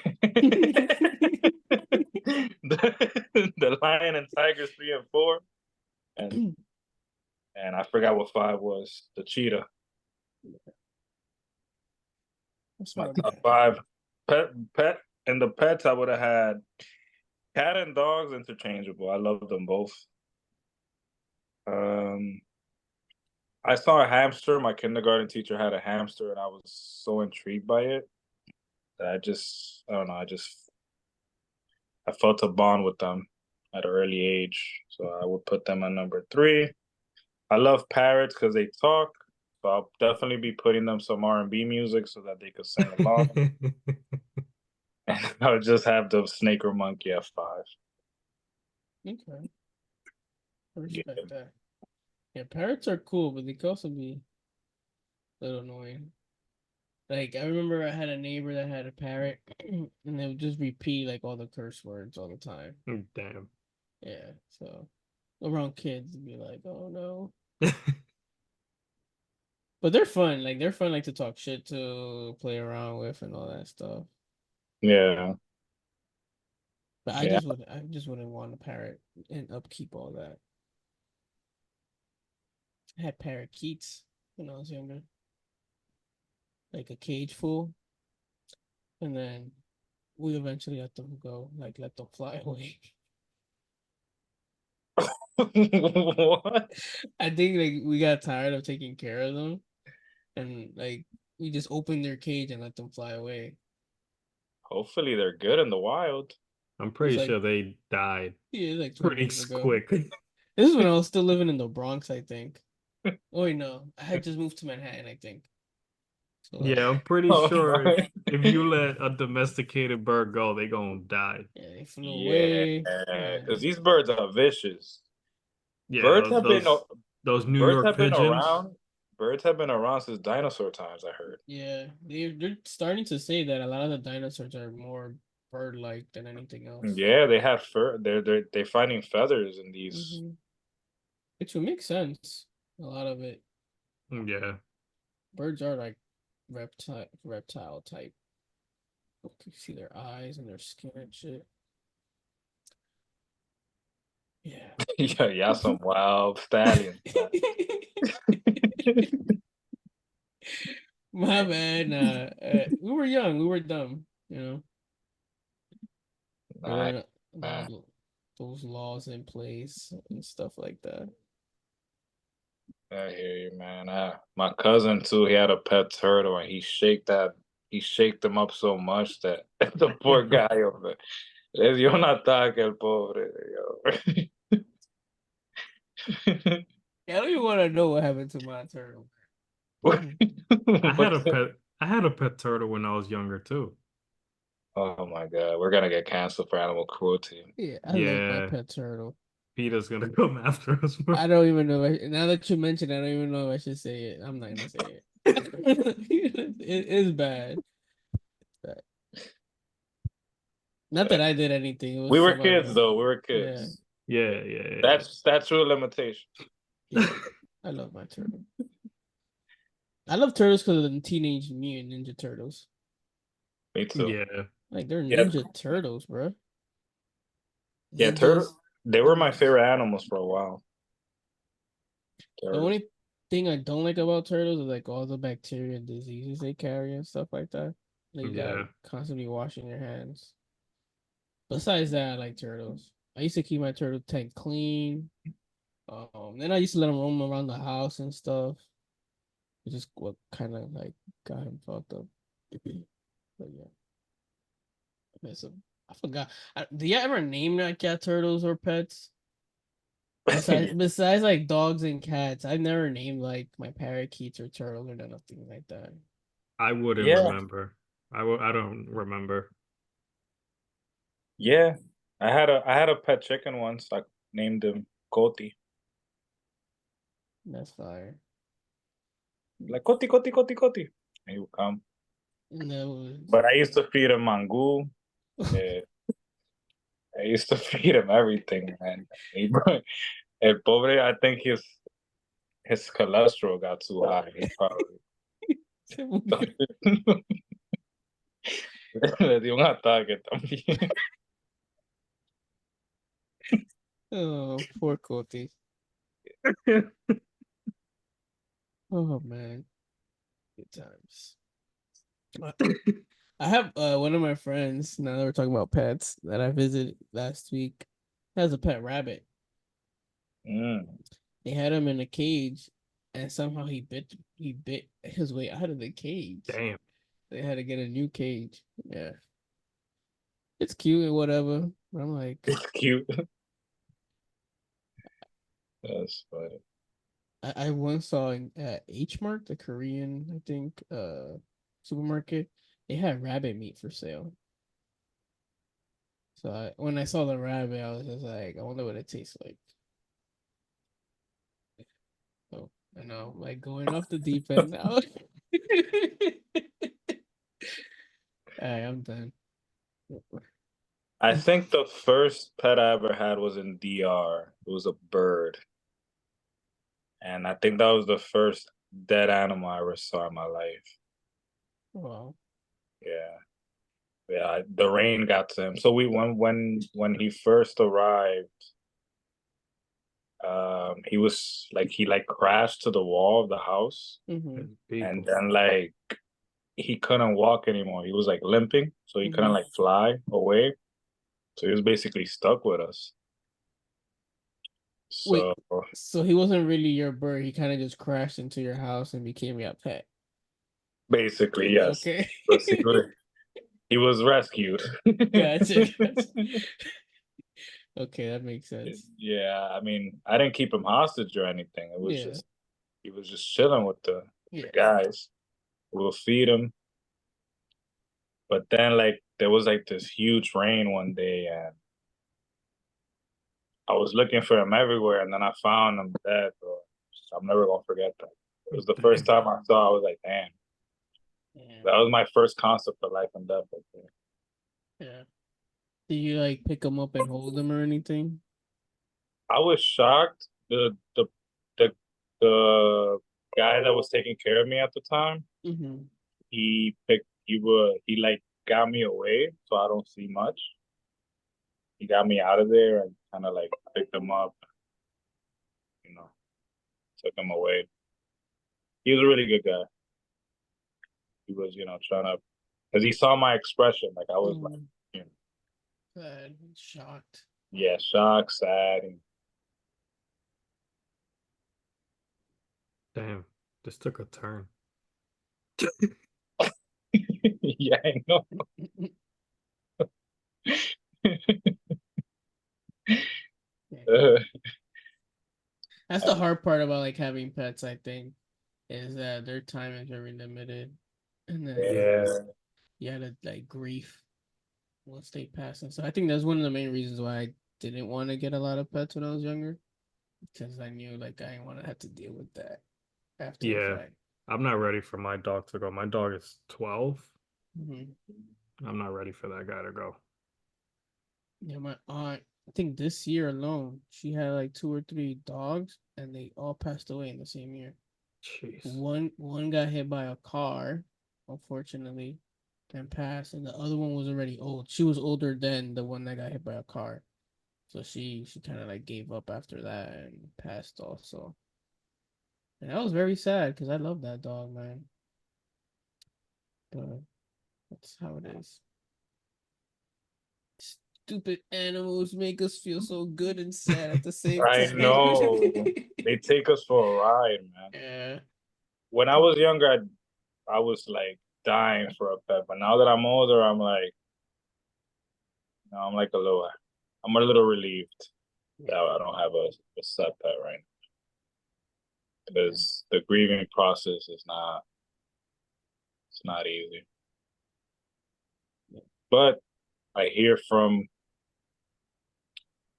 Speaker 3: the lion and tigers 3 and 4. And I forgot what 5 was. The cheetah.
Speaker 2: That's
Speaker 3: My
Speaker 2: not
Speaker 3: top
Speaker 2: bad.
Speaker 3: 5. Pet and the pets I would have had cat and dogs interchangeable. I love them both. Um I saw a hamster. My kindergarten teacher had a hamster and I was so intrigued by it that I don't know, I felt a bond with them at an early age. So I would put them at number 3. I love parrots because they talk. So I'll definitely be putting them some R&B music so that they could sing along. And I would just have the snake or monkey at 5.
Speaker 2: Okay. I
Speaker 3: Yeah.
Speaker 2: respect that. Yeah, parrots are cool, but they can also be a little annoying. Like I remember I had a neighbor that had a parrot and they would just repeat like all the curse words all the time.
Speaker 1: Damn.
Speaker 2: Yeah, so around kids it'd be like, oh no. But they're fun. Like they're fun like to talk shit to, play around with and all that stuff.
Speaker 3: Yeah.
Speaker 2: But
Speaker 3: Yeah.
Speaker 2: I just wouldn't want a parrot and upkeep all that. I had parakeets when I was younger. Like a cage full. And then we eventually let them go, like let them fly away.
Speaker 3: What?
Speaker 2: I think like we got tired of taking care of them. and like we just open their cage and let them fly away.
Speaker 3: Hopefully they're good in the wild.
Speaker 1: I'm
Speaker 2: It's
Speaker 1: pretty
Speaker 2: like
Speaker 1: sure they died
Speaker 2: like 20
Speaker 1: pretty
Speaker 2: years ago.
Speaker 1: quick.
Speaker 2: This is when I was still living in the Bronx, I think. Oh wait, no, I had just moved to Manhattan, I think. So like,
Speaker 1: Yeah, I'm pretty
Speaker 3: Oh
Speaker 1: sure
Speaker 3: my.
Speaker 1: if you let a domesticated bird go, they gonna die.
Speaker 2: yeah, they flew
Speaker 3: Yeah,
Speaker 2: away. Yeah.
Speaker 3: because these birds are vicious.
Speaker 1: Yeah,
Speaker 3: Birds have been
Speaker 1: those New
Speaker 3: birds
Speaker 1: York
Speaker 3: have been
Speaker 1: pigeons.
Speaker 3: around. Birds have been around since dinosaur times, I heard.
Speaker 2: Yeah, they're starting to say that a lot of the dinosaurs are more bird-like than anything else.
Speaker 3: Yeah, they have fur. They're finding feathers in these.
Speaker 2: Hmm. Which would make sense. A lot of it.
Speaker 1: Yeah.
Speaker 2: Birds are like reptile type. You can see their eyes and their skin and shit. Yeah.
Speaker 3: Yeah, yeah, some wild stallions.
Speaker 2: My bad. Nah, we were young. We were dumb. You know, there
Speaker 3: Nice,
Speaker 2: weren't
Speaker 3: man.
Speaker 2: those laws in place and stuff like that.
Speaker 3: I hear you, man. My cousin too. He had a pet turtle, and he shaked him up so much that the poor guy over. Yo no ataque el pobre. Yo.
Speaker 2: Yeah, I don't even want to know what happened to my turtle.
Speaker 1: I had a
Speaker 3: What
Speaker 1: pet I had a pet turtle when I was younger too.
Speaker 3: Oh my God, we're gonna get canceled for animal cruelty.
Speaker 2: Yeah, I love my
Speaker 1: Yeah,
Speaker 2: pet turtle.
Speaker 1: PETA's gonna come after us, bro.
Speaker 2: I don't even know. Now that you mention, I don't even know if I should say it. I'm not gonna say it. It is bad. Bad. Not that I did anything. It
Speaker 3: We
Speaker 2: was
Speaker 3: were
Speaker 2: some
Speaker 3: kids
Speaker 2: other.
Speaker 3: though. We were
Speaker 2: Yeah,
Speaker 3: kids.
Speaker 1: Yeah, yeah,
Speaker 3: That's statute of limitation.
Speaker 2: yeah. I love my turtle. I love turtles because of the Teenage Mutant Ninja Turtles.
Speaker 3: Me
Speaker 1: yeah.
Speaker 3: too.
Speaker 1: Yeah.
Speaker 2: Like they're
Speaker 3: Yeah,
Speaker 2: Ninja Turtles, bro.
Speaker 3: yeah. Turtle.
Speaker 2: Ninjas.
Speaker 3: They were my
Speaker 2: Ninjas.
Speaker 3: favorite animals for a while.
Speaker 2: The
Speaker 3: Turtles.
Speaker 2: only thing I don't like about turtles is like all the bacteria and diseases they carry and stuff like that. Like you gotta
Speaker 1: Yeah.
Speaker 2: constantly washing your hands. Besides that, I like turtles. I used to keep my turtle tank clean. Then I used to let him roam around the house and stuff. Which is what kind of like got him fucked up. But yeah, I forgot. Do you ever name that cat turtles or pets? Besides like dogs and cats, I've never named like my parakeets or turtles or nothing like that.
Speaker 1: I wouldn't
Speaker 3: Yeah,
Speaker 1: remember. I don't remember.
Speaker 3: yeah. I had a pet chicken once. I named him Coti.
Speaker 2: That's fire.
Speaker 3: Like Coti, Coti, Coti, Coti. And he would come.
Speaker 2: And that was
Speaker 3: But I used to feed him mango. eh, I used to feed him everything, man. El pobre, I think his cholesterol got too high. He probably le dio un ataque también.
Speaker 2: oh poor Cody. Oh man, good times. I I have one of my friends. Now that we're talking about pets that I visited last week, has a pet rabbit.
Speaker 3: Mm.
Speaker 2: They had him in a cage, and somehow he bit his way out of the cage.
Speaker 1: Damn.
Speaker 2: They had to get a new cage. Yeah, it's cute and whatever. But I'm like,
Speaker 3: It's cute. That's funny.
Speaker 2: I once saw at H Mart, the Korean, I think, supermarket, they had rabbit meat for sale. So when I saw the rabbit, I was just like, I wonder what it tastes like. So I know, like going off the deep end now. All right, I'm done.
Speaker 3: I think the first pet I ever had was in DR. It was a bird. And I think that was the first dead animal I ever saw in my life.
Speaker 2: Wow.
Speaker 3: Yeah. Yeah. The rain got to him. So we when he first arrived, he was like he like crashed to the wall of the house
Speaker 2: Mm-hmm.
Speaker 3: and
Speaker 1: People.
Speaker 3: then like he couldn't walk anymore. He was like limping, so he couldn't
Speaker 2: Mm-hmm.
Speaker 3: like fly away. So he was basically stuck with us.
Speaker 2: Wait,
Speaker 3: So
Speaker 2: so he wasn't really your bird. He kind of just crashed into your house and became your pet.
Speaker 3: Basically, yes.
Speaker 2: Okay.
Speaker 3: He was rescued.
Speaker 2: Gotcha. Okay, that makes sense.
Speaker 3: Yeah, I mean, I didn't keep him hostage or anything. It was
Speaker 2: Yeah.
Speaker 3: just he was just chilling with the
Speaker 2: Yeah.
Speaker 3: guys. We'll feed him. But then like there was like this huge rain one day and I was looking for him everywhere and then I found him dead, bro. I'm never gonna forget that. It was the first
Speaker 1: Dang.
Speaker 3: time I saw I was like, damn.
Speaker 2: Yeah.
Speaker 3: That was my first concept of life and death right there.
Speaker 2: Yeah. Did you like pick them up and hold them or anything?
Speaker 3: I was shocked. The the guy that was taking care of me at the time,
Speaker 2: Mm-hmm.
Speaker 3: he like got me away, so I don't see much. He got me out of there and kind of like picked him up, you know, took him away. He was a really good guy. He was, trying to, because he saw my expression, like I was like, you know,
Speaker 2: Sad, shocked.
Speaker 3: yeah, shocked, sad, and
Speaker 1: Damn, this took a turn.
Speaker 3: yeah, I know. Uh,
Speaker 2: That's the hard part about like having pets, I think, is that their time is very limited. And then
Speaker 1: Yeah.
Speaker 2: you had to like grief once they pass. And so I think that's one of the main reasons why I didn't want to get a lot of pets when I was younger. Because I knew like I didn't want to have to deal with that after the
Speaker 1: Yeah.
Speaker 2: fact.
Speaker 1: I'm not ready for my dog to go. My dog is 12.
Speaker 2: Mm-hmm.
Speaker 1: I'm not ready for that guy to go.
Speaker 2: Yeah, my aunt, I think this year alone, she had like 2 or 3 dogs and they all passed away in the same year.
Speaker 1: Jeez.
Speaker 2: One got hit by a car, unfortunately, and passed, and the other one was already old. She was older than the one that got hit by a car. So she kind of like gave up after that and passed also. And that was very sad because I love that dog, man. But that's how it is. Stupid animals make us feel so good and sad at the same
Speaker 3: I
Speaker 2: time.
Speaker 3: know. They take us for a ride, man.
Speaker 2: Yeah.
Speaker 3: When I was younger, I was like dying for a pet, but now that I'm older, I'm a little relieved that I don't have a set pet right now because the grieving process it's not easy. But I hear from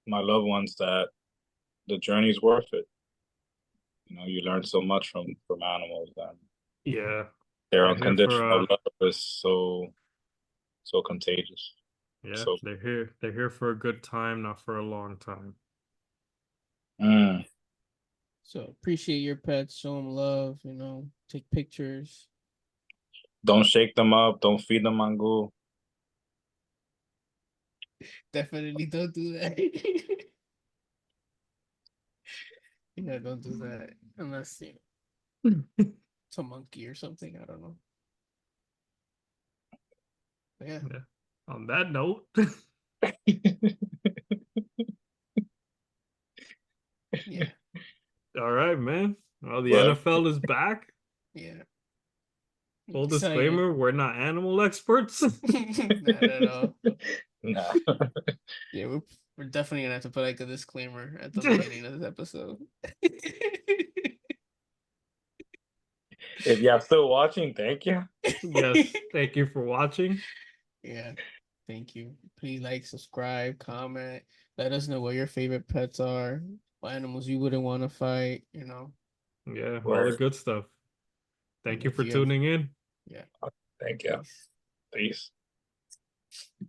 Speaker 3: my loved ones that the journey's worth it. You learn so much from animals, and
Speaker 1: Yeah.
Speaker 3: their
Speaker 1: They're here for
Speaker 3: unconditional love is so contagious.
Speaker 1: yeah,
Speaker 3: So,
Speaker 1: they're here. They're here for a good time, not for a long time.
Speaker 3: mm,
Speaker 2: So appreciate your pets, show them love, take pictures.
Speaker 3: don't shake them up. Don't feed them mango.
Speaker 2: Definitely don't do that. Yeah, don't do that unless it's a monkey or something. I don't know. But yeah.
Speaker 1: Yeah. On that note,
Speaker 2: Yeah.
Speaker 1: all right, man. Well, the
Speaker 3: But
Speaker 1: NFL is back.
Speaker 2: Yeah.
Speaker 1: Full
Speaker 2: Excited.
Speaker 1: disclaimer, we're not animal experts.
Speaker 2: Not at all.
Speaker 3: nah.
Speaker 2: Yeah, we're definitely gonna have to put like a disclaimer at the beginning of this episode.
Speaker 3: If you're still watching, thank you.
Speaker 1: Yes, thank you for watching.
Speaker 2: Yeah. Thank you. Please like, subscribe, comment. Let us know what your favorite pets are, what animals you wouldn't want to fight,
Speaker 1: Yeah, all the
Speaker 3: Word.
Speaker 1: good stuff.
Speaker 2: And
Speaker 1: Thank you
Speaker 2: if
Speaker 1: for
Speaker 2: you have,
Speaker 1: tuning in.
Speaker 2: yeah.
Speaker 3: Thank you.
Speaker 2: Peace.
Speaker 3: Peace.